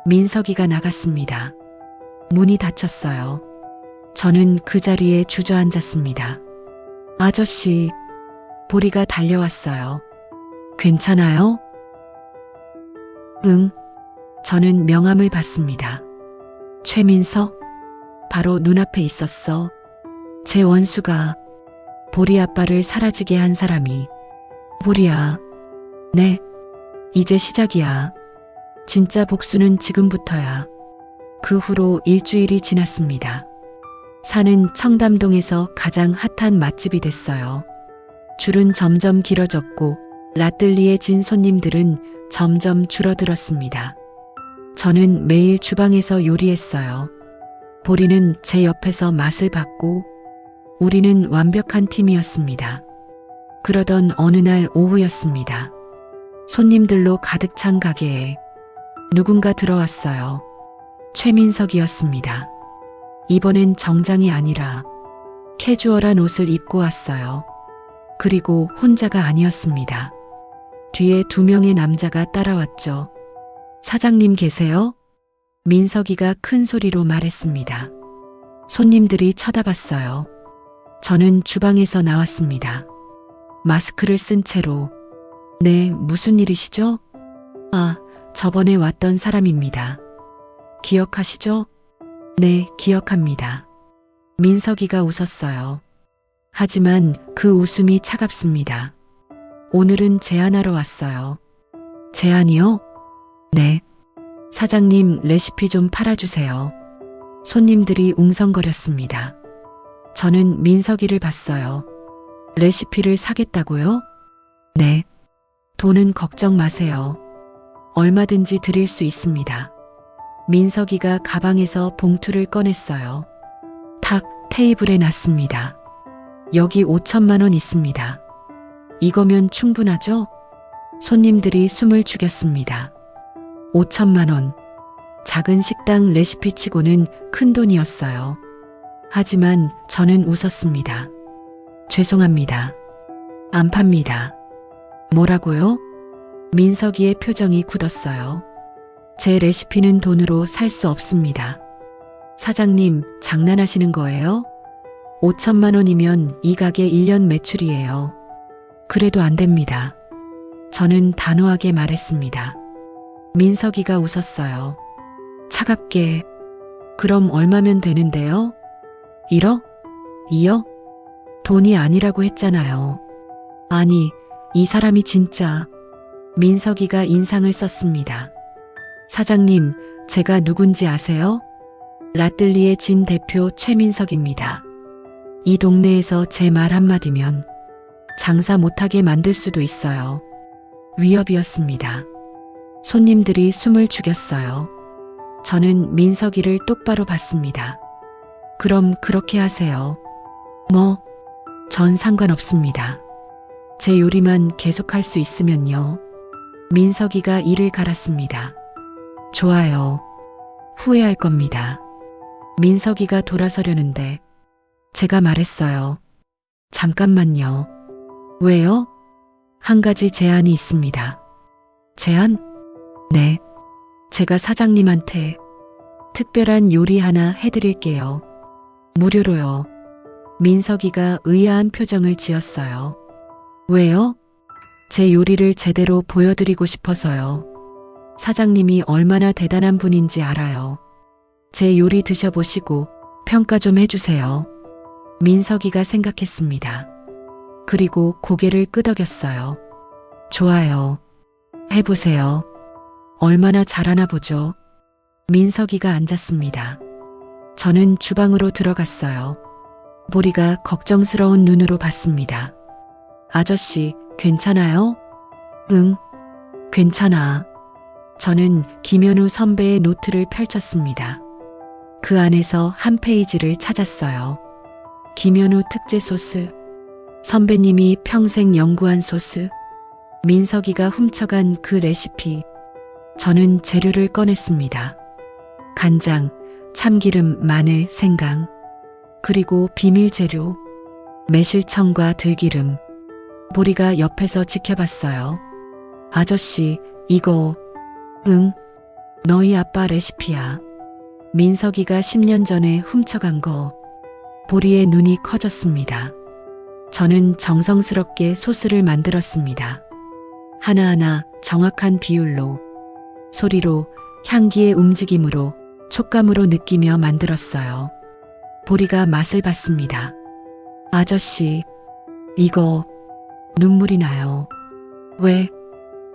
민석이가 나갔습니다. 문이 닫혔어요. 저는 그 자리에 주저앉았습니다. 아저씨, 보리가 달려왔어요. 괜찮아요? 응. 저는 명함을 받습니다. 최민석? 바로 눈앞에 있었어. 제 원수가 보리 아빠를 사라지게 한 사람이. 보리야. 네. 이제 시작이야. 진짜 복수는 지금부터야. 그 후로 일주일이 지났습니다. 사는 청담동에서 가장 핫한 맛집이 됐어요. 줄은 점점 길어졌고 라뜰리에 진 손님들은 점점 줄어들었습니다. 저는 매일 주방에서 요리했어요. 보리는 제 옆에서 맛을 봤고 우리는 완벽한 팀이었습니다. 그러던 어느 날 오후였습니다. 손님들로 가득 찬 가게에 누군가 들어왔어요. 최민석이었습니다. 이번엔 정장이 아니라 캐주얼한 옷을 입고 왔어요. 그리고 혼자가 아니었습니다. 뒤에 2명의 남자가 따라왔죠. 사장님 계세요? 민석이가 큰 소리로 말했습니다. 손님들이 쳐다봤어요. 저는 주방에서 나왔습니다. 마스크를 쓴 채로. 네, 무슨 일이시죠? 아, 저번에 왔던 사람입니다. 기억하시죠? 네, 기억합니다. 민석이가 웃었어요. 하지만 그 웃음이 차갑습니다. 오늘은 제안하러 왔어요. 제안이요? 네. 사장님 레시피 좀 팔아주세요. 손님들이 웅성거렸습니다. 저는 민석이를 봤어요. 레시피를 사겠다고요? 네. 돈은 걱정 마세요. 얼마든지 드릴 수 있습니다. 민석이가 가방에서 봉투를 꺼냈어요. 탁 테이블에 놨습니다. 여기 5천만 원 있습니다. 이거면 충분하죠? 손님들이 숨을 죽였습니다. 5천만 원. 작은 식당 레시피치고는 큰 돈이었어요. 하지만 저는 웃었습니다. 죄송합니다. 안 팝니다. 뭐라고요? 민석이의 표정이 굳었어요. 제 레시피는 돈으로 살 수 없습니다. 사장님, 장난하시는 거예요? 5천만 원이면 이 가게 1년 매출이에요. 그래도 안 됩니다. 저는 단호하게 말했습니다. 민석이가 웃었어요. 차갑게. 그럼 얼마면 되는데요? 1억? 2억? 돈이 아니라고 했잖아요. 아니, 이 사람이 진짜. 민석이가 인상을 썼습니다. 사장님, 제가 누군지 아세요? 라뜰리에 진 대표 최민석입니다. 이 동네에서 제 말 한마디면 장사 못하게 만들 수도 있어요. 위협이었습니다. 손님들이 숨을 죽였어요. 저는 민석이를 똑바로 봤습니다. 그럼 그렇게 하세요. 뭐? 전 상관없습니다. 제 요리만 계속할 수 있으면요. 민석이가 이를 갈았습니다. 좋아요. 후회할 겁니다. 민석이가 돌아서려는데 제가 말했어요. 잠깐만요. 왜요? 한 가지 제안이 있습니다. 제안? 네. 제가 사장님한테 특별한 요리 하나 해드릴게요. 무료로요. 민석이가 의아한 표정을 지었어요. 왜요? 제 요리를 제대로 보여드리고 싶어서요. 사장님이 얼마나 대단한 분인지 알아요. 제 요리 드셔보시고 평가 좀 해주세요. 민석이가 생각했습니다. 그리고 고개를 끄덕였어요. 좋아요. 해보세요. 얼마나 잘하나 보죠. 민석이가 앉았습니다. 저는 주방으로 들어갔어요. 보리가 걱정스러운 눈으로 봤습니다. 아저씨, 괜찮아요? 응, 괜찮아. 저는 김현우 선배의 노트를 펼쳤습니다. 그 안에서 한 페이지를 찾았어요. 김현우 특제 소스. 선배님이 평생 연구한 소스. 민석이가 훔쳐간 그 레시피. 저는 재료를 꺼냈습니다. 간장, 참기름, 마늘, 생강. 그리고 비밀 재료. 매실청과 들기름. 보리가 옆에서 지켜봤어요. 아저씨, 이거. 응, 너희 아빠 레시피야. 민석이가 10년 전에 훔쳐간 거. 보리의 눈이 커졌습니다. 저는 정성스럽게 소스를 만들었습니다. 하나하나 정확한 비율로, 소리로, 향기의 움직임으로, 촉감으로 느끼며 만들었어요. 보리가 맛을 봤습니다. 아저씨, 이거 눈물이 나요. 왜?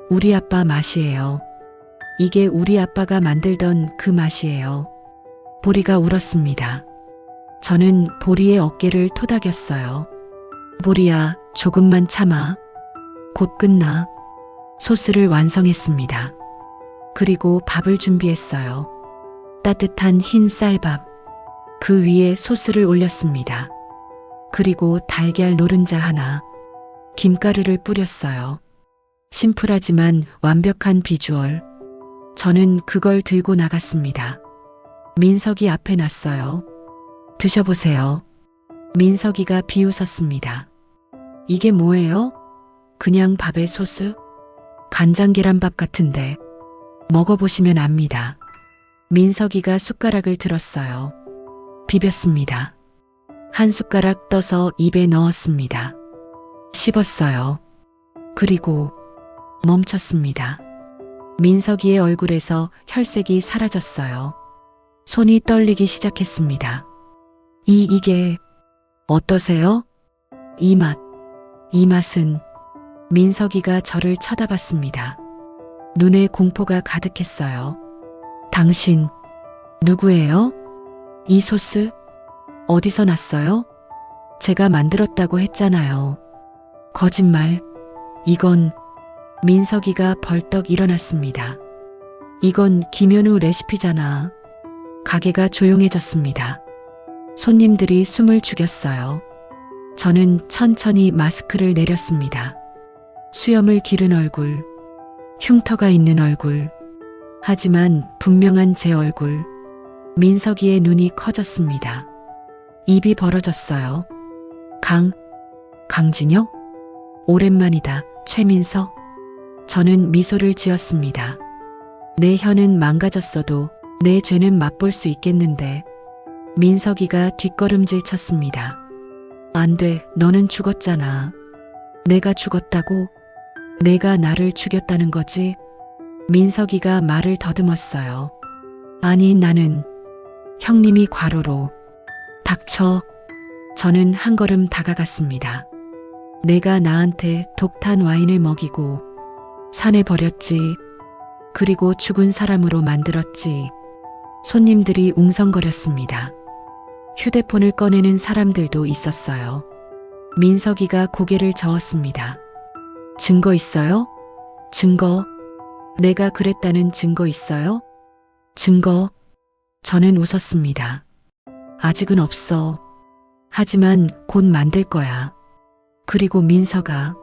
우리 아빠 맛이에요. 이게 우리 아빠가 만들던 그 맛이에요. 보리가 울었습니다. 저는 보리의 어깨를 토닥였어요. 보리야, 조금만 참아. 곧 끝나. 소스를 완성했습니다. 그리고 밥을 준비했어요. 따뜻한 흰 쌀밥. 그 위에 소스를 올렸습니다. 그리고 달걀 노른자 하나. 김가루를 뿌렸어요. 심플하지만 완벽한 비주얼. 저는 그걸 들고 나갔습니다. 민석이 앞에 놨어요. 드셔보세요. 민석이가 비웃었습니다. 이게 뭐예요? 그냥 밥에 소스? 간장 계란밥 같은데. 먹어보시면 압니다. 민석이가 숟가락을 들었어요. 비볐습니다. 한 숟가락 떠서 입에 넣었습니다. 씹었어요. 그리고 멈췄습니다. 민석이의 얼굴에서 혈색이 사라졌어요. 손이 떨리기 시작했습니다. 이게 어떠세요? 이 맛은. 민석이가 저를 쳐다봤습니다. 눈에 공포가 가득했어요. 당신 누구예요? 이 소스 어디서 났어요? 제가 만들었다고 했잖아요. 거짓말. 이건. 민석이가 벌떡 일어났습니다. 이건 김현우 레시피잖아. 가게가 조용해졌습니다. 손님들이 숨을 죽였어요. 저는 천천히 마스크를 내렸습니다. 수염을 기른 얼굴, 흉터가 있는 얼굴. 하지만 분명한 제 얼굴. 민석이의 눈이 커졌습니다. 입이 벌어졌어요. 강진혁? 오랜만이다, 최민석. 저는 미소를 지었습니다. 내 혀는 망가졌어도 내 죄는 맛볼 수 있겠는데. 민석이가 뒷걸음질 쳤습니다. 안 돼, 너는 죽었잖아. 내가 죽었다고? 내가 나를 죽였다는 거지? 민석이가 말을 더듬었어요. 아니, 나는. 형님이 과로로. 닥쳐. 저는 한 걸음 다가갔습니다. 내가 나한테 독탄 와인을 먹이고 산에 버렸지. 그리고 죽은 사람으로 만들었지. 손님들이 웅성거렸습니다. 휴대폰을 꺼내는 사람들도 있었어요. 민석이가 고개를 저었습니다. 증거 있어요? 증거? 내가 그랬다는 증거 있어요? 증거? 저는 웃었습니다. 아직은 없어. 하지만 곧 만들 거야. 그리고 민서가.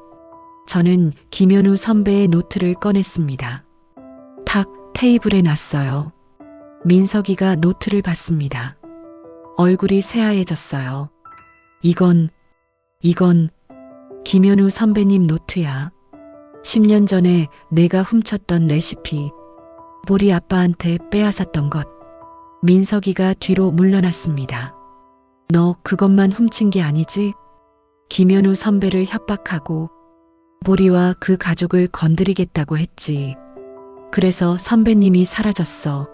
저는 김현우 선배의 노트를 꺼냈습니다. 탁 테이블에 놨어요. 민석이가 노트를 봤습니다. 얼굴이 새하얘졌어요. 이건 김현우 선배님 노트야. 10년 전에 내가 훔쳤던 레시피. 보리 아빠한테 빼앗았던 것. 민석이가 뒤로 물러났습니다. 너 그것만 훔친 게 아니지? 김현우 선배를 협박하고 보리와 그 가족을 건드리겠다고 했지. 그래서 선배님이 사라졌어.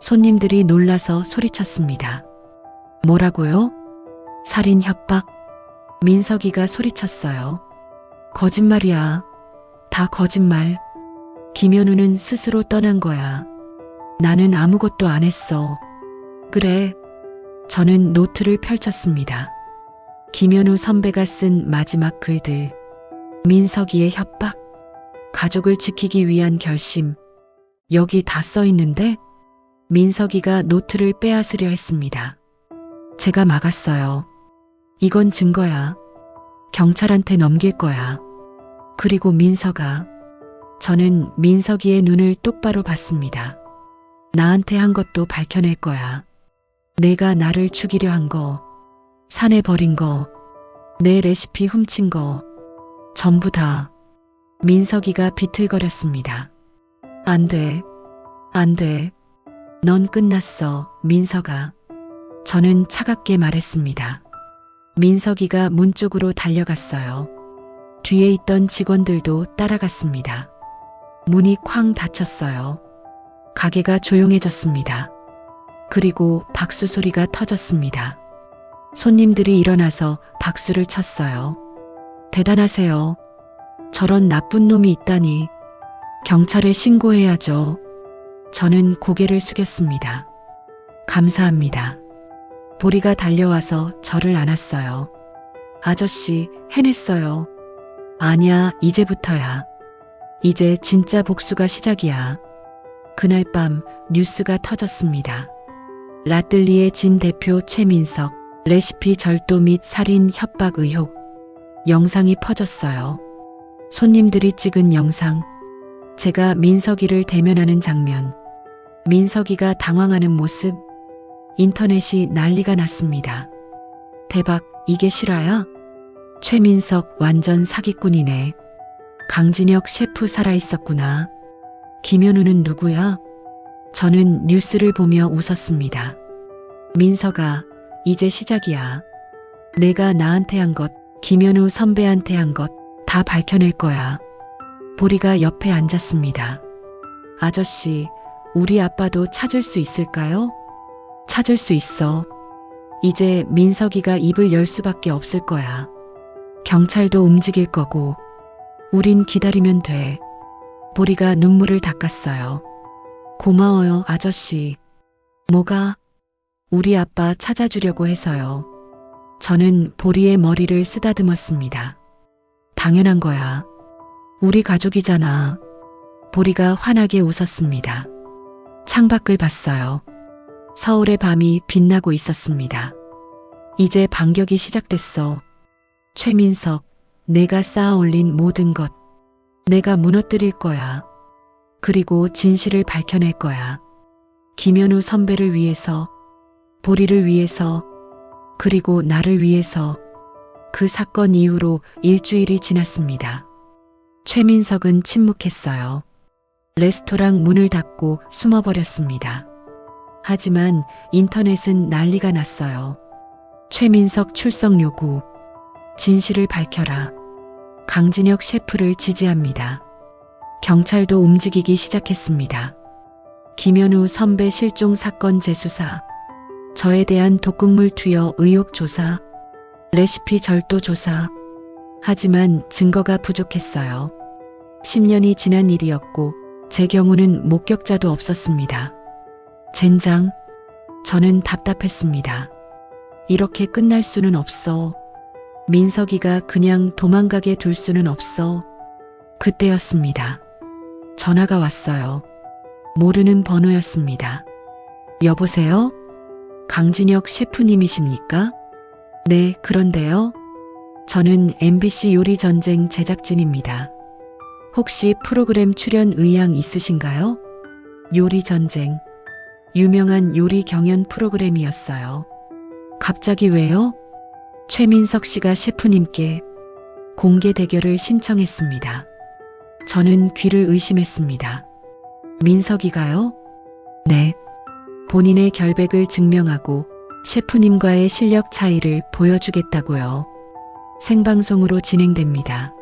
손님들이 놀라서 소리쳤습니다. 뭐라고요? 살인 협박? 민석이가 소리쳤어요. 거짓말이야. 다 거짓말. 김현우는 스스로 떠난 거야. 나는 아무것도 안 했어. 그래. 저는 노트를 펼쳤습니다. 김현우 선배가 쓴 마지막 글들. 민석이의 협박. 가족을 지키기 위한 결심. 여기 다 써 있는데? 민석이가 노트를 빼앗으려 했습니다. 제가 막았어요. 이건 증거야. 경찰한테 넘길 거야. 그리고 민서가. 저는 민석이의 눈을 똑바로 봤습니다. 나한테 한 것도 밝혀낼 거야. 내가 나를 죽이려 한 거, 산에 버린 거, 내 레시피 훔친 거, 전부 다. 민석이가 비틀거렸습니다. 안 돼. 안 돼. 넌 끝났어, 민서가. 저는 차갑게 말했습니다. 민석이가 문 쪽으로 달려갔어요. 뒤에 있던 직원들도 따라갔습니다. 문이 쾅 닫혔어요. 가게가 조용해졌습니다. 그리고 박수 소리가 터졌습니다. 손님들이 일어나서 박수를 쳤어요. 대단하세요. 저런 나쁜 놈이 있다니. 경찰에 신고해야죠. 저는 고개를 숙였습니다. 감사합니다. 보리가 달려와서 저를 안았어요. 아저씨, 해냈어요. 아니야, 이제부터야. 이제 진짜 복수가 시작이야. 그날 밤 뉴스가 터졌습니다. 라뜰리의 진 대표 최민석, 레시피 절도 및 살인 협박 의혹. 영상이 퍼졌어요. 손님들이 찍은 영상. 제가 민석이를 대면하는 장면. 민석이가 당황하는 모습. 인터넷이 난리가 났습니다. 대박, 이게 실화야? 최민석 완전 사기꾼이네. 강진혁 셰프 살아있었구나. 김현우는 누구야? 저는 뉴스를 보며 웃었습니다. 민서가, 이제 시작이야. 내가 나한테 한 것, 김현우 선배한테 한 것 다 밝혀낼 거야. 보리가 옆에 앉았습니다. 아저씨, 우리 아빠도 찾을 수 있을까요? 찾을 수 있어. 이제 민석이가 입을 열 수밖에 없을 거야. 경찰도 움직일 거고. 우린 기다리면 돼. 보리가 눈물을 닦았어요. 고마워요, 아저씨. 뭐가? 우리 아빠 찾아주려고 해서요. 저는 보리의 머리를 쓰다듬었습니다. 당연한 거야. 우리 가족이잖아. 보리가 환하게 웃었습니다. 창밖을 봤어요. 서울의 밤이 빛나고 있었습니다. 이제 반격이 시작됐어. 최민석, 내가 쌓아 올린 모든 것. 내가 무너뜨릴 거야. 그리고 진실을 밝혀낼 거야. 김현우 선배를 위해서, 보리를 위해서, 그리고 나를 위해서. 그 사건 이후로 일주일이 지났습니다. 최민석은 침묵했어요. 레스토랑 문을 닫고 숨어버렸습니다. 하지만 인터넷은 난리가 났어요. 최민석 출석 요구. 진실을 밝혀라. 강진혁 셰프를 지지합니다. 경찰도 움직이기 시작했습니다. 김현우 선배 실종 사건 재수사. 저에 대한 독극물 투여 의혹 조사. 레시피 절도 조사. 하지만 증거가 부족했어요. 10년이 지난 일이었고 제 경우는 목격자도 없었습니다. 젠장. 저는 답답했습니다. 이렇게 끝날 수는 없어. 민석이가 그냥 도망가게 둘 수는 없어. 그때였습니다. 전화가 왔어요. 모르는 번호였습니다. 여보세요? 강진혁 셰프님이십니까? 네, 그런데요. 저는 MBC 요리전쟁 제작진입니다. 혹시 프로그램 출연 의향 있으신가요? 요리전쟁. 유명한 요리 경연 프로그램이었어요. 갑자기 왜요? 최민석 씨가 셰프님께 공개 대결을 신청했습니다. 저는 귀를 의심했습니다. 민석이가요? 네. 본인의 결백을 증명하고 셰프님과의 실력 차이를 보여주겠다고요. 생방송으로 진행됩니다.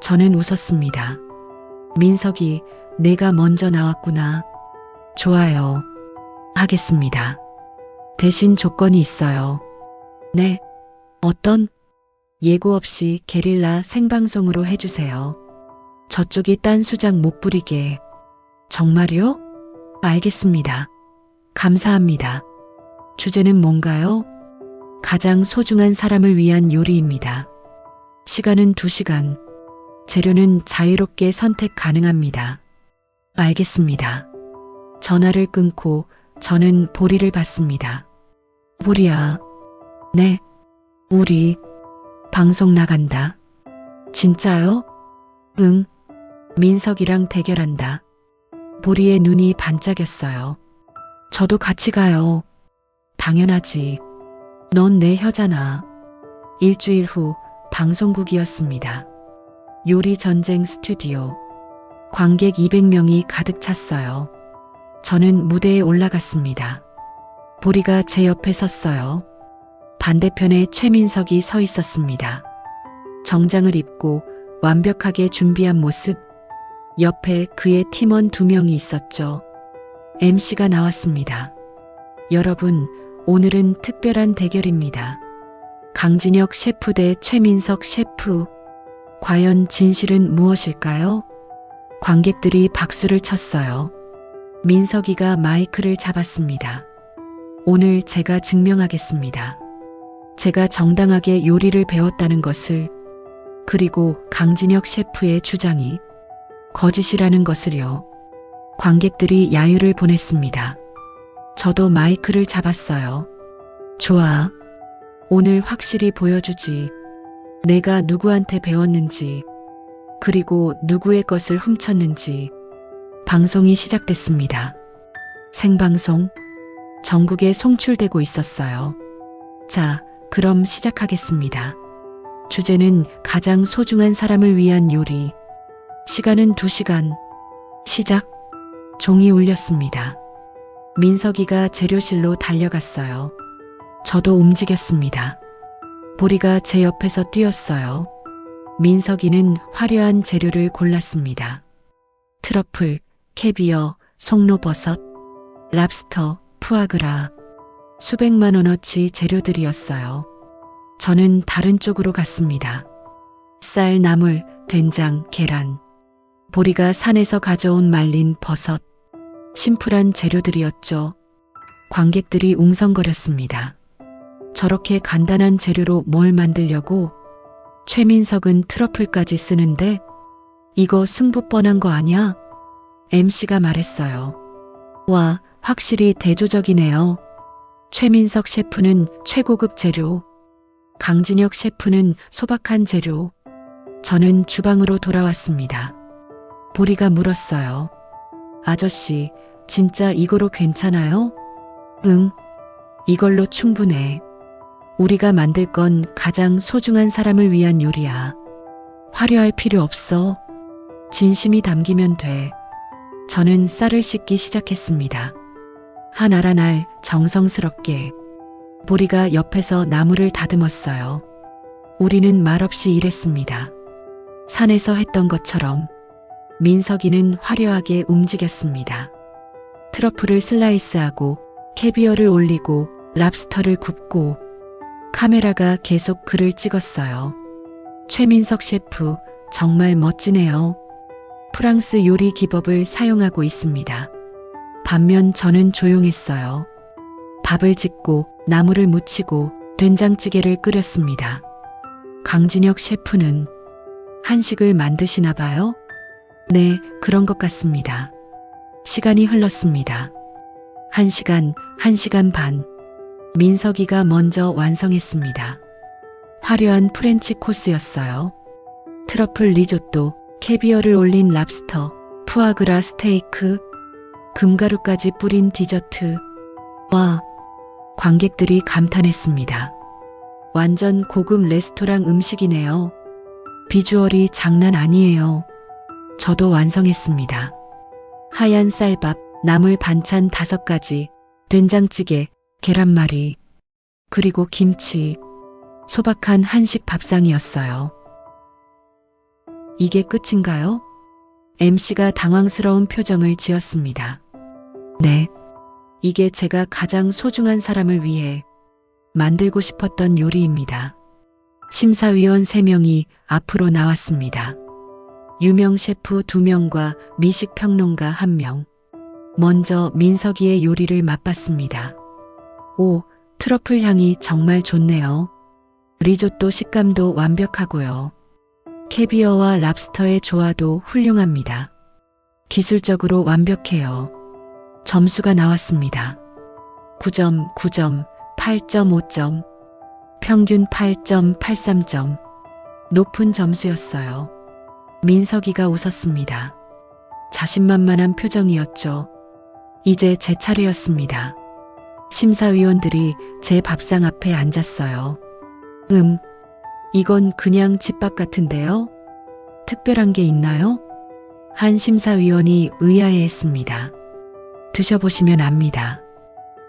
저는 웃었습니다. 민석이 내가 먼저 나왔구나. 좋아요. 하겠습니다. 대신 조건이 있어요. 네. 어떤? 예고 없이 게릴라 생방송으로 해주세요. 저쪽이 딴 수작 못 부리게. 정말요? 알겠습니다. 감사합니다. 주제는 뭔가요? 가장 소중한 사람을 위한 요리입니다. 시간은 2시간. 재료는 자유롭게 선택 가능합니다. 알겠습니다. 전화를 끊고 저는 보리를 받습니다. 보리야. 네. 우리 방송 나간다. 진짜요? 응. 민석이랑 대결한다. 보리의 눈이 반짝였어요. 저도 같이 가요. 당연하지. 넌 내 혀잖아. 일주일 후 방송국이었습니다. 요리 전쟁 스튜디오. 관객 200명이 가득 찼어요. 저는 무대에 올라갔습니다. 보리가 제 옆에 섰어요. 반대편에 최민석이 서 있었습니다. 정장을 입고 완벽하게 준비한 모습. 옆에 그의 팀원 2명이 있었죠. MC가 나왔습니다. 여러분, 오늘은 특별한 대결입니다. 강진혁 셰프 대 최민석 셰프. 과연 진실은 무엇일까요? 관객들이 박수를 쳤어요. 민석이가 마이크를 잡았습니다. 오늘 제가 증명하겠습니다. 제가 정당하게 요리를 배웠다는 것을, 그리고 강진혁 셰프의 주장이 거짓이라는 것을요. 관객들이 야유를 보냈습니다. 저도 마이크를 잡았어요. 좋아. 오늘 확실히 보여주지. 내가 누구한테 배웠는지, 그리고 누구의 것을 훔쳤는지. 방송이 시작됐습니다. 생방송. 전국에 송출되고 있었어요. 자, 그럼 시작하겠습니다. 주제는 가장 소중한 사람을 위한 요리. 시간은 2시간. 시작. 종이 울렸습니다. 민석이가 재료실로 달려갔어요. 저도 움직였습니다. 보리가 제 옆에서 뛰었어요. 민석이는 화려한 재료를 골랐습니다. 트러플, 캐비어, 송로버섯, 랍스터, 푸아그라. 수백만 원어치 재료들이었어요. 저는 다른 쪽으로 갔습니다. 쌀, 나물, 된장, 계란. 보리가 산에서 가져온 말린 버섯. 심플한 재료들이었죠. 관객들이 웅성거렸습니다. 저렇게 간단한 재료로 뭘 만들려고? 최민석은 트러플까지 쓰는데 이거 승부 뻔한 거 아냐? MC가 말했어요. 와, 확실히 대조적이네요. 최민석 셰프는 최고급 재료, 강진혁 셰프는 소박한 재료. 저는 주방으로 돌아왔습니다. 보리가 물었어요. 아저씨, 진짜 이거로 괜찮아요? 응, 이걸로 충분해. 우리가 만들 건 가장 소중한 사람을 위한 요리야. 화려할 필요 없어. 진심이 담기면 돼. 저는 쌀을 씻기 시작했습니다. 한 알 한 알 정성스럽게. 보리가 옆에서 나무를 다듬었어요. 우리는 말없이 일했습니다. 산에서 했던 것처럼. 민석이는 화려하게 움직였습니다. 트러플을 슬라이스하고 캐비어를 올리고 랍스터를 굽고. 카메라가 계속 그를 찍었어요. 최민석 셰프, 정말 멋지네요. 프랑스 요리 기법을 사용하고 있습니다. 반면 저는 조용했어요. 밥을 짓고 나물을 무치고 된장찌개를 끓였습니다. 강진혁 셰프는 한식을 만드시나 봐요? 네, 그런 것 같습니다. 시간이 흘렀습니다. 1시간, 1시간 반. 민석이가 먼저 완성했습니다. 화려한 프렌치 코스였어요. 트러플 리조또, 캐비어를 올린 랍스터, 푸아그라 스테이크, 금가루까지 뿌린 디저트. 와, 관객들이 감탄했습니다. 완전 고급 레스토랑 음식이네요. 비주얼이 장난 아니에요. 저도 완성했습니다. 하얀 쌀밥, 나물 반찬 5가지, 된장찌개, 계란말이, 그리고 김치, 소박한 한식 밥상이었어요. 이게 끝인가요? MC가 당황스러운 표정을 지었습니다. 네. 이게 제가 가장 소중한 사람을 위해 만들고 싶었던 요리입니다. 심사위원 3명이 앞으로 나왔습니다. 유명 셰프 2명과 미식평론가 1명. 먼저 민석이의 요리를 맛봤습니다. 오, 트러플 향이 정말 좋네요. 리조또 식감도 완벽하고요. 캐비어와 랍스터의 조화도 훌륭합니다. 기술적으로 완벽해요. 점수가 나왔습니다. 9점, 9점, 8.5점, 평균 8.83점. 높은 점수였어요. 민석이가 웃었습니다. 자신만만한 표정이었죠. 이제 제 차례였습니다. 심사위원들이 제 밥상 앞에 앉았어요. 이건 그냥 집밥 같은데요? 특별한 게 있나요? 한 심사위원이 의아해했습니다. 드셔보시면 압니다.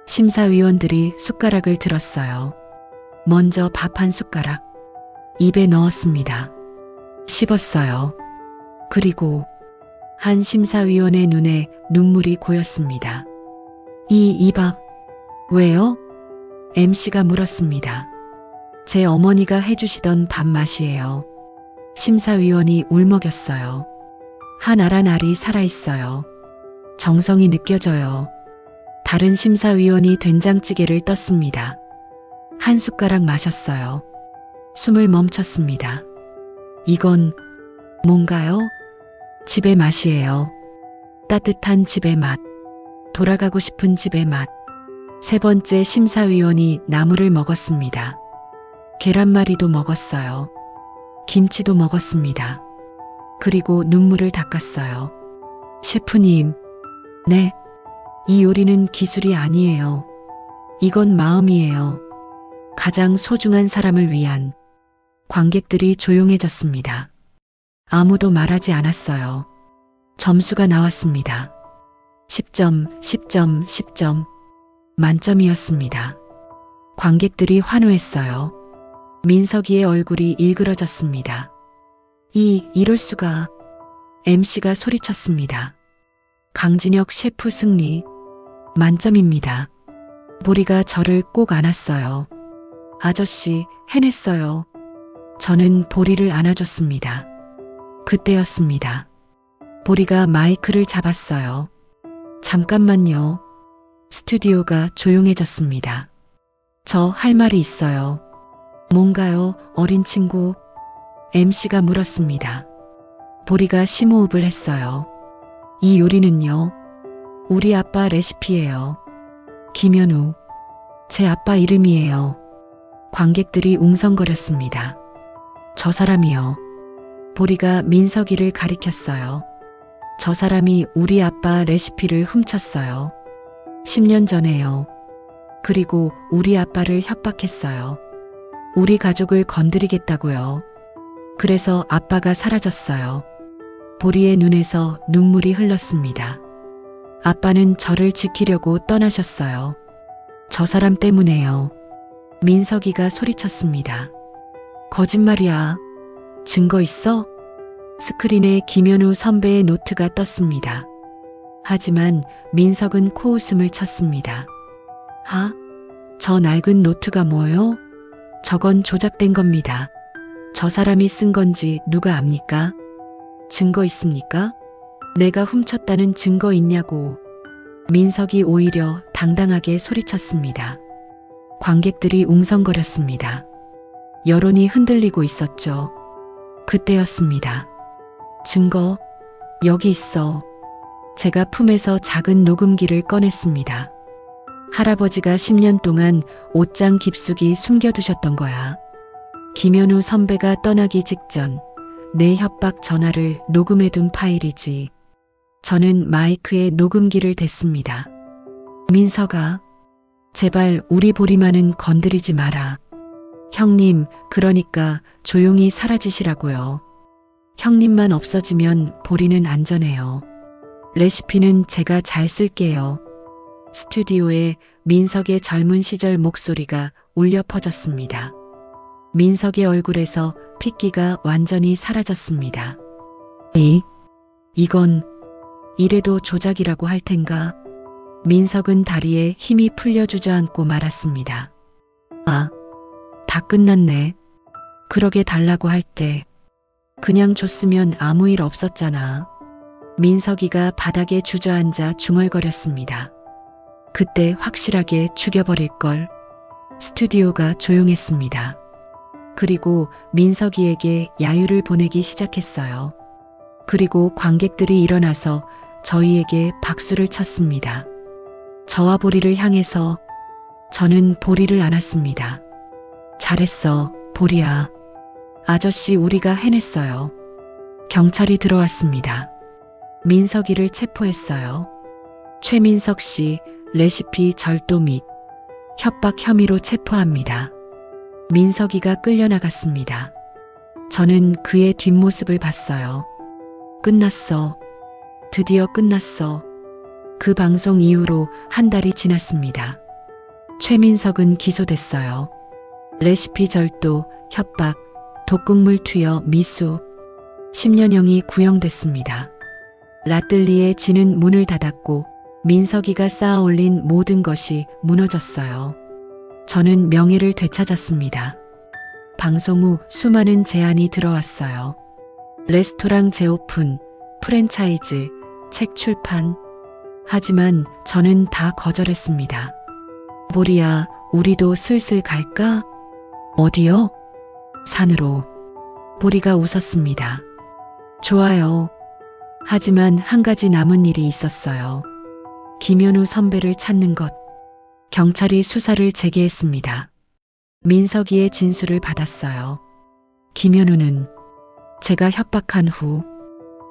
심사위원들이 숟가락을 들었어요. 먼저 밥 한 숟가락 입에 넣었습니다. 씹었어요. 그리고 한 심사위원의 눈에 눈물이 고였습니다. 이 밥 왜요? MC가 물었습니다. 제 어머니가 해주시던 밥 맛이에요. 심사위원이 울먹였어요. 한 알 한 알이 살아있어요. 정성이 느껴져요. 다른 심사위원이 된장찌개를 떴습니다. 한 숟가락 마셨어요. 숨을 멈췄습니다. 이건 뭔가요? 집의 맛이에요. 따뜻한 집의 맛. 돌아가고 싶은 집의 맛. 3번째 심사위원이 나물을 먹었습니다. 계란말이도 먹었어요. 김치도 먹었습니다. 그리고 눈물을 닦았어요. 셰프님, 네. 이 요리는 기술이 아니에요. 이건 마음이에요. 가장 소중한 사람을 위한. 관객들이 조용해졌습니다. 아무도 말하지 않았어요. 점수가 나왔습니다. 10점, 10점, 10점. 만점이었습니다. 관객들이 환호했어요. 민석이의 얼굴이 일그러졌습니다. 이럴 수가. MC가 소리쳤습니다. 강진혁 셰프 승리. 만점입니다. 보리가 저를 꼭 안았어요. 아저씨, 해냈어요. 저는 보리를 안아줬습니다. 그때였습니다. 보리가 마이크를 잡았어요. 잠깐만요. 스튜디오가 조용해졌습니다. 저 할 말이 있어요. 뭔가요, 어린 친구? MC가 물었습니다. 보리가 심호흡을 했어요. 이 요리는요, 우리 아빠 레시피예요. 김현우. 제 아빠 이름이에요. 관객들이 웅성거렸습니다. 저 사람이요. 보리가 민석이를 가리켰어요. 저 사람이 우리 아빠 레시피를 훔쳤어요. 10년 전에요. 그리고 우리 아빠를 협박했어요. 우리 가족을 건드리겠다고요. 그래서 아빠가 사라졌어요. 보리의 눈에서 눈물이 흘렀습니다. 아빠는 저를 지키려고 떠나셨어요. 저 사람 때문에요. 민석이가 소리쳤습니다. 거짓말이야. 증거 있어? 스크린에 김현우 선배의 노트가 떴습니다. 하지만 민석은 코웃음을 쳤습니다. 저 낡은 노트가 뭐요? 저건 조작된 겁니다. 저 사람이 쓴 건지 누가 압니까? 증거 있습니까? 내가 훔쳤다는 증거 있냐고. 민석이 오히려 당당하게 소리쳤습니다. 관객들이 웅성거렸습니다. 여론이 흔들리고 있었죠. 그때였습니다. 증거, 여기 있어. 제가 품에서 작은 녹음기를 꺼냈습니다. 할아버지가 10년 동안 옷장 깊숙이 숨겨두셨던 거야. 김현우 선배가 떠나기 직전 내 협박 전화를 녹음해둔 파일이지. 저는 마이크에 녹음기를 댔습니다. 민서가, 제발 우리 보리만은 건드리지 마라. 형님, 그러니까 조용히 사라지시라고요. 형님만 없어지면 보리는 안전해요. 레시피는 제가 잘 쓸게요. 스튜디오에 민석의 젊은 시절 목소리가 울려 퍼졌습니다. 민석의 얼굴에서 핏기가 완전히 사라졌습니다. 이건 이래도 조작이라고 할 텐가? 민석은 다리에 힘이 풀려 주저앉고 말았습니다. 아, 다 끝났네. 그러게 달라고 할 때 그냥 줬으면 아무 일 없었잖아. 민석이가 바닥에 주저앉아 중얼거렸습니다. 그때 확실하게 죽여버릴걸. 스튜디오가 조용했습니다. 그리고 민석이에게 야유를 보내기 시작했어요. 그리고 관객들이 일어나서 저희에게 박수를 쳤습니다. 저와 보리를 향해서 저는 보리를 안았습니다. 잘했어, 보리야. 아저씨, 우리가 해냈어요. 경찰이 들어왔습니다. 민석이를 체포했어요. 최민석 씨 레시피 절도 및 협박 혐의로 체포합니다. 민석이가 끌려나갔습니다. 저는 그의 뒷모습을 봤어요. 끝났어. 드디어 끝났어. 그 방송 이후로 한 달이 지났습니다. 최민석은 기소됐어요. 레시피 절도, 협박, 독극물 투여, 미수, 10년형이 구형됐습니다. 라뜰리의 진은 문을 닫았고 민석이가 쌓아올린 모든 것이 무너졌어요. 저는 명예를 되찾았습니다. 방송 후 수많은 제안이 들어왔어요. 레스토랑 재오픈, 프랜차이즈, 책 출판. 하지만 저는 다 거절했습니다. 보리야, 우리도 슬슬 갈까? 어디요? 산으로. 보리가 웃었습니다. 좋아요. 하지만 한 가지 남은 일이 있었어요. 김현우 선배를 찾는 것. 경찰이 수사를 재개했습니다. 민석이의 진술을 받았어요. 김현우는 제가 협박한 후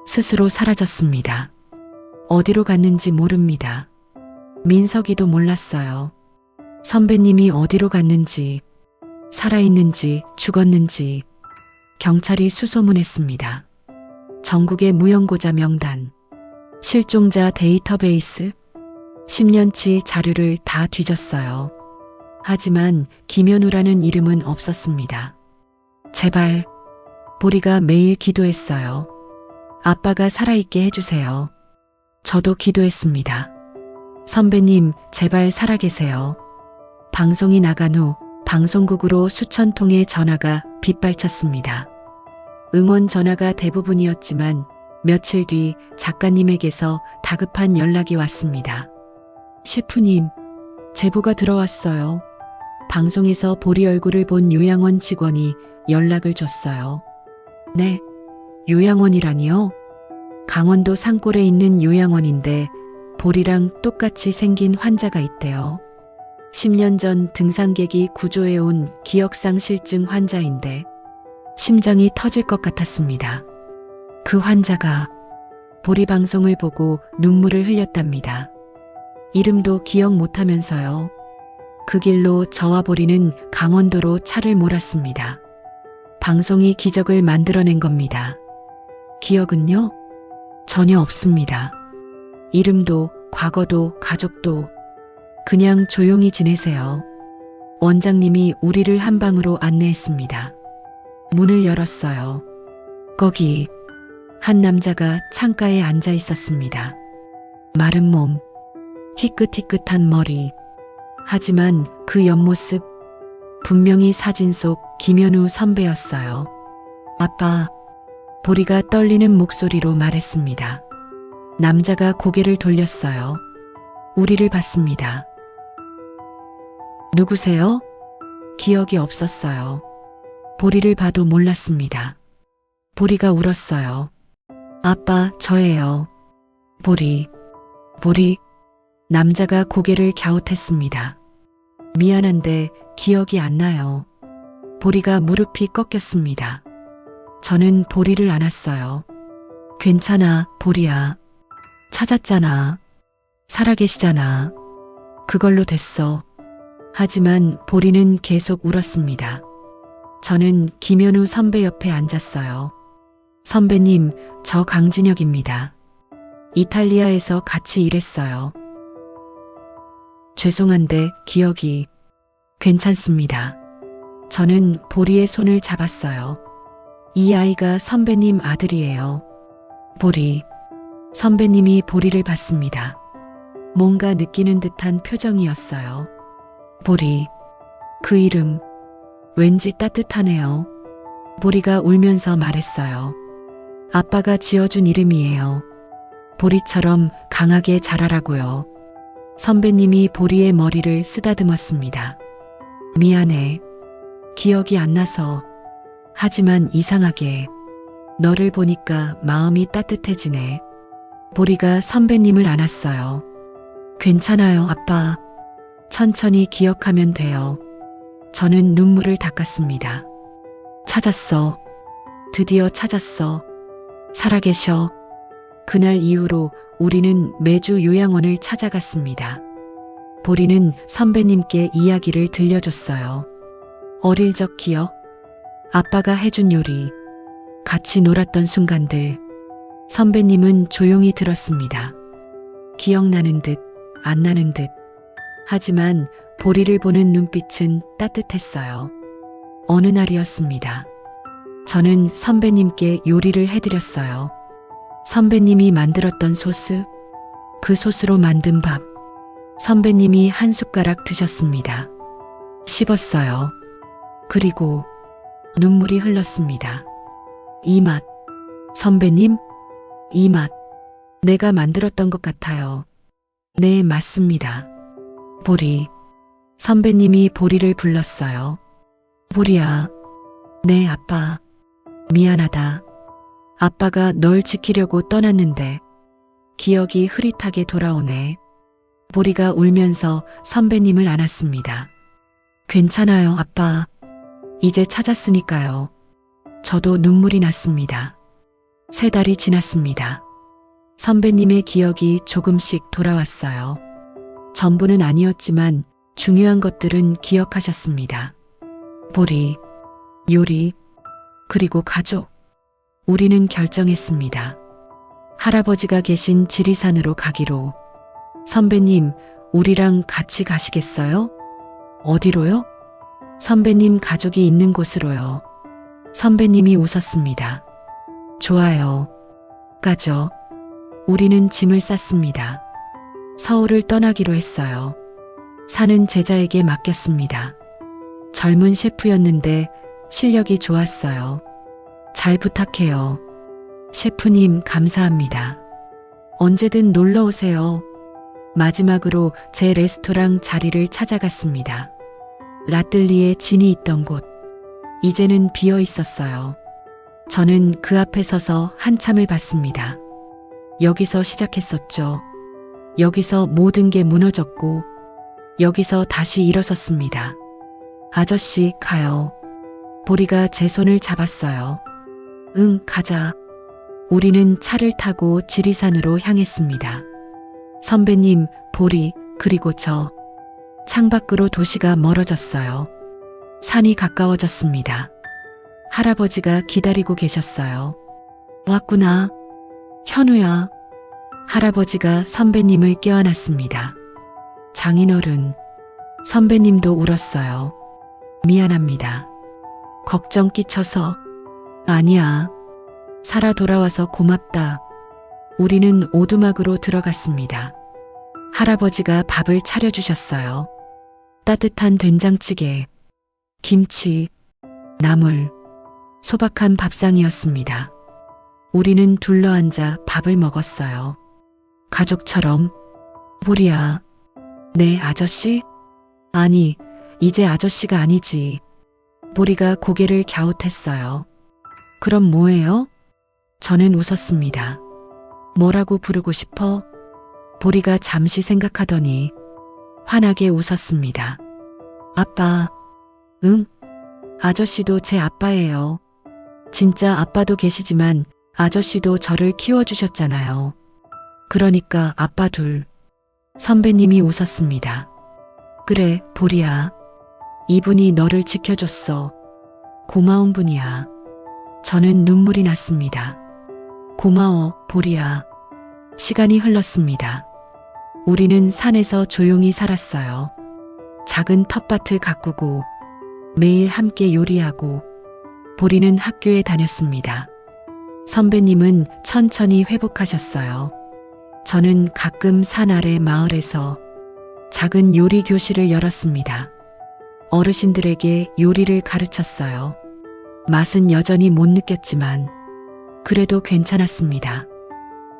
스스로 사라졌습니다. 어디로 갔는지 모릅니다. 민석이도 몰랐어요. 선배님이 어디로 갔는지, 살아있는지 죽었는지 경찰이 수소문했습니다. 전국의 무연고자 명단, 실종자 데이터베이스, 10년치 자료를 다 뒤졌어요. 하지만 김현우라는 이름은 없었습니다. 제발, 보리가 매일 기도했어요. 아빠가 살아있게 해주세요. 저도 기도했습니다. 선배님, 제발 살아계세요. 방송이 나간 후 방송국으로 수천 통의 전화가 빗발쳤습니다. 응원 전화가 대부분이었지만 며칠 뒤 작가님에게서 다급한 연락이 왔습니다. 셰프님, 제보가 들어왔어요. 방송에서 보리 얼굴을 본 요양원 직원이 연락을 줬어요. 네, 요양원이라니요? 강원도 산골에 있는 요양원인데 보리랑 똑같이 생긴 환자가 있대요. 10년 전 등산객이 구조해온 기억상실증 환자인데 심장이 터질 것 같았습니다. 그 환자가 보리 방송을 보고 눈물을 흘렸답니다. 이름도 기억 못하면서요. 그 길로 저와 보리는 강원도로 차를 몰았습니다. 방송이 기적을 만들어낸 겁니다. 기억은요? 전혀 없습니다. 이름도, 과거도, 가족도. 그냥 조용히 지내세요. 원장님이 우리를 한 방으로 안내했습니다. 문을 열었어요. 거기 한 남자가 창가에 앉아 있었습니다. 마른 몸, 희끗희끗한 머리. 하지만 그 옆모습, 분명히 사진 속 김현우 선배였어요. 아빠, 보리가 떨리는 목소리로 말했습니다. 남자가 고개를 돌렸어요. 우리를 봤습니다. 누구세요? 기억이 없었어요. 보리를 봐도 몰랐습니다. 보리가 울었어요. 아빠, 저예요. 보리. 남자가 고개를 갸웃했습니다. 미안한데 기억이 안 나요. 보리가 무릎이 꺾였습니다. 저는 보리를 안았어요. 괜찮아, 보리야. 찾았잖아. 살아계시잖아. 그걸로 됐어. 하지만 보리는 계속 울었습니다. 저는 김현우 선배 옆에 앉았어요. 선배님, 저 강진혁입니다. 이탈리아에서 같이 일했어요. 죄송한데 기억이 괜찮습니다. 저는 보리의 손을 잡았어요. 이 아이가 선배님 아들이에요. 보리. 선배님이 보리를 봤습니다. 뭔가 느끼는 듯한 표정이었어요. 보리. 그 이름 왠지 따뜻하네요. 보리가 울면서 말했어요. 아빠가 지어준 이름이에요. 보리처럼 강하게 자라라고요. 선배님이 보리의 머리를 쓰다듬었습니다. 미안해. 기억이 안 나서. 하지만 이상하게 너를 보니까 마음이 따뜻해지네. 보리가 선배님을 안았어요. 괜찮아요, 아빠. 천천히 기억하면 돼요. 저는 눈물을 닦았습니다. 찾았어. 드디어 찾았어. 살아계셔. 그날 이후로 우리는 매주 요양원을 찾아갔습니다. 보리는 선배님께 이야기를 들려줬어요. 어릴 적 기억, 아빠가 해준 요리, 같이 놀았던 순간들. 선배님은 조용히 들었습니다. 기억나는 듯, 안 나는 듯. 하지만 보리를 보는 눈빛은 따뜻했어요. 어느 날이었습니다. 저는 선배님께 요리를 해드렸어요. 선배님이 만들었던 소스, 그 소스로 만든 밥. 선배님이 한 숟가락 드셨습니다. 씹었어요. 그리고 눈물이 흘렀습니다. 이 맛, 선배님, 이 맛, 내가 만들었던 것 같아요. 네, 맞습니다. 보리. 선배님이 보리를 불렀어요. 보리야. 네, 아빠. 미안하다. 아빠가 널 지키려고 떠났는데 기억이 흐릿하게 돌아오네. 보리가 울면서 선배님을 안았습니다. 괜찮아요, 아빠. 이제 찾았으니까요. 저도 눈물이 났습니다. 3달이 지났습니다. 선배님의 기억이 조금씩 돌아왔어요. 전부는 아니었지만 중요한 것들은 기억하셨습니다. 보리, 요리, 그리고 가족. 우리는 결정했습니다. 할아버지가 계신 지리산으로 가기로. 선배님, 우리랑 같이 가시겠어요? 어디로요? 선배님 가족이 있는 곳으로요. 선배님이 웃었습니다. 좋아요. 가죠. 우리는 짐을 쌌습니다. 서울을 떠나기로 했어요. 사는 제자에게 맡겼습니다. 젊은 셰프였는데 실력이 좋았어요. 잘 부탁해요. 셰프님, 감사합니다. 언제든 놀러 오세요. 마지막으로 제 레스토랑 자리를 찾아갔습니다. 라뜰리에 진이 있던 곳. 이제는 비어 있었어요. 저는 그 앞에 서서 한참을 봤습니다. 여기서 시작했었죠. 여기서 모든 게 무너졌고, 여기서 다시 일어섰습니다. 아저씨, 가요. 보리가 제 손을 잡았어요. 응, 가자. 우리는 차를 타고 지리산으로 향했습니다. 선배님, 보리, 그리고 저. 창밖으로 도시가 멀어졌어요. 산이 가까워졌습니다. 할아버지가 기다리고 계셨어요. 왔구나. 현우야. 할아버지가 선배님을 껴안았습니다. 장인어른. 선배님도 울었어요. 미안합니다. 걱정 끼쳐서. 아니야. 살아 돌아와서 고맙다. 우리는 오두막으로 들어갔습니다. 할아버지가 밥을 차려주셨어요. 따뜻한 된장찌개, 김치, 나물, 소박한 밥상이었습니다. 우리는 둘러앉아 밥을 먹었어요. 가족처럼. 보리야. 네, 아저씨? 아니, 이제 아저씨가 아니지. 보리가 고개를 갸웃했어요. 그럼 뭐예요? 저는 웃었습니다. 뭐라고 부르고 싶어? 보리가 잠시 생각하더니 환하게 웃었습니다. 아빠. 응? 아저씨도 제 아빠예요. 진짜 아빠도 계시지만 아저씨도 저를 키워주셨잖아요. 그러니까 아빠 둘. 선배님이 웃었습니다. 그래, 보리야. 이분이 너를 지켜줬어. 고마운 분이야. 저는 눈물이 났습니다. 고마워, 보리야. 시간이 흘렀습니다. 우리는 산에서 조용히 살았어요. 작은 텃밭을 가꾸고 매일 함께 요리하고 보리는 학교에 다녔습니다. 선배님은 천천히 회복하셨어요. 저는 가끔 산 아래 마을에서 작은 요리 교실을 열었습니다. 어르신들에게 요리를 가르쳤어요. 맛은 여전히 못 느꼈지만 그래도 괜찮았습니다.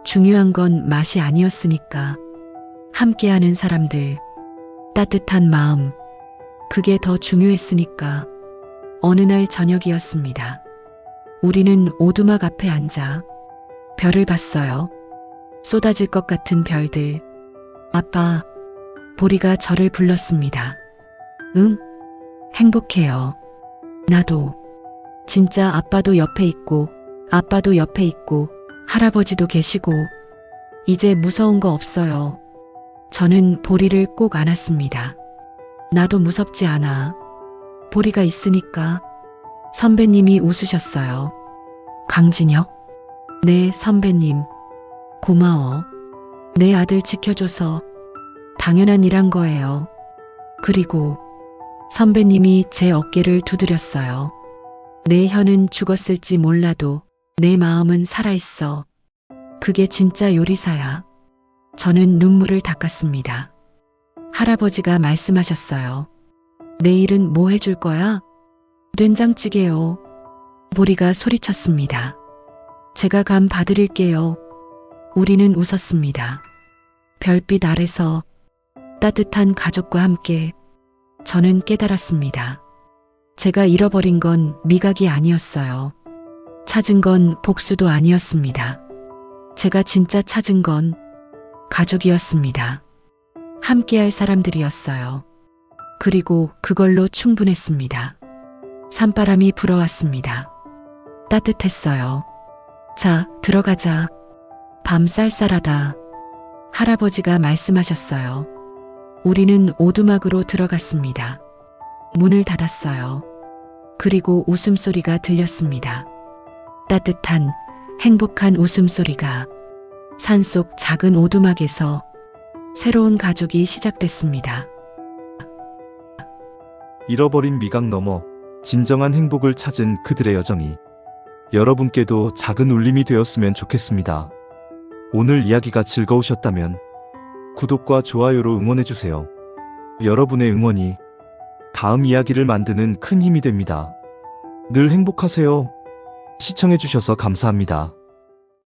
중요한 건 맛이 아니었으니까 함께하는 사람들, 따뜻한 마음, 그게 더 중요했으니까. 어느 날 저녁이었습니다. 우리는 오두막 앞에 앉아 별을 봤어요. 쏟아질 것 같은 별들. 아빠, 보리가 저를 불렀습니다. 응? 행복해요. 나도. 진짜 아빠도 옆에 있고, 아빠도 옆에 있고, 할아버지도 계시고, 이제 무서운 거 없어요. 저는 보리를 꼭 안았습니다. 나도 무섭지 않아. 보리가 있으니까. 선배님이 웃으셨어요. 강진혁? 네, 선배님. 고마워. 내 아들 지켜줘서 당연한 일한 거예요. 그리고 선배님이 제 어깨를 두드렸어요. 내 혀는 죽었을지 몰라도 내 마음은 살아있어. 그게 진짜 요리사야. 저는 눈물을 닦았습니다. 할아버지가 말씀하셨어요. 내일은 뭐 해줄 거야? 된장찌개요. 보리가 소리쳤습니다. 제가 감 봐드릴게요. 우리는 웃었습니다. 별빛 아래서 따뜻한 가족과 함께 저는 깨달았습니다. 제가 잃어버린 건 미각이 아니었어요. 찾은 건 복수도 아니었습니다. 제가 진짜 찾은 건 가족이었습니다. 함께할 사람들이었어요. 그리고 그걸로 충분했습니다. 산바람이 불어왔습니다. 따뜻했어요. 자, 들어가자. 밤 쌀쌀하다. 할아버지가 말씀하셨어요. 우리는 오두막으로 들어갔습니다. 문을 닫았어요. 그리고 웃음소리가 들렸습니다. 따뜻한, 행복한 웃음소리가 산속 작은 오두막에서 새로운 가족이 시작됐습니다. 잃어버린 미각 넘어 진정한 행복을 찾은 그들의 여정이 여러분께도 작은 울림이 되었으면 좋겠습니다. 오늘 이야기가 즐거우셨다면 구독과 좋아요로 응원해주세요. 여러분의 응원이 다음 이야기를 만드는 큰 힘이 됩니다. 늘 행복하세요. 시청해주셔서 감사합니다.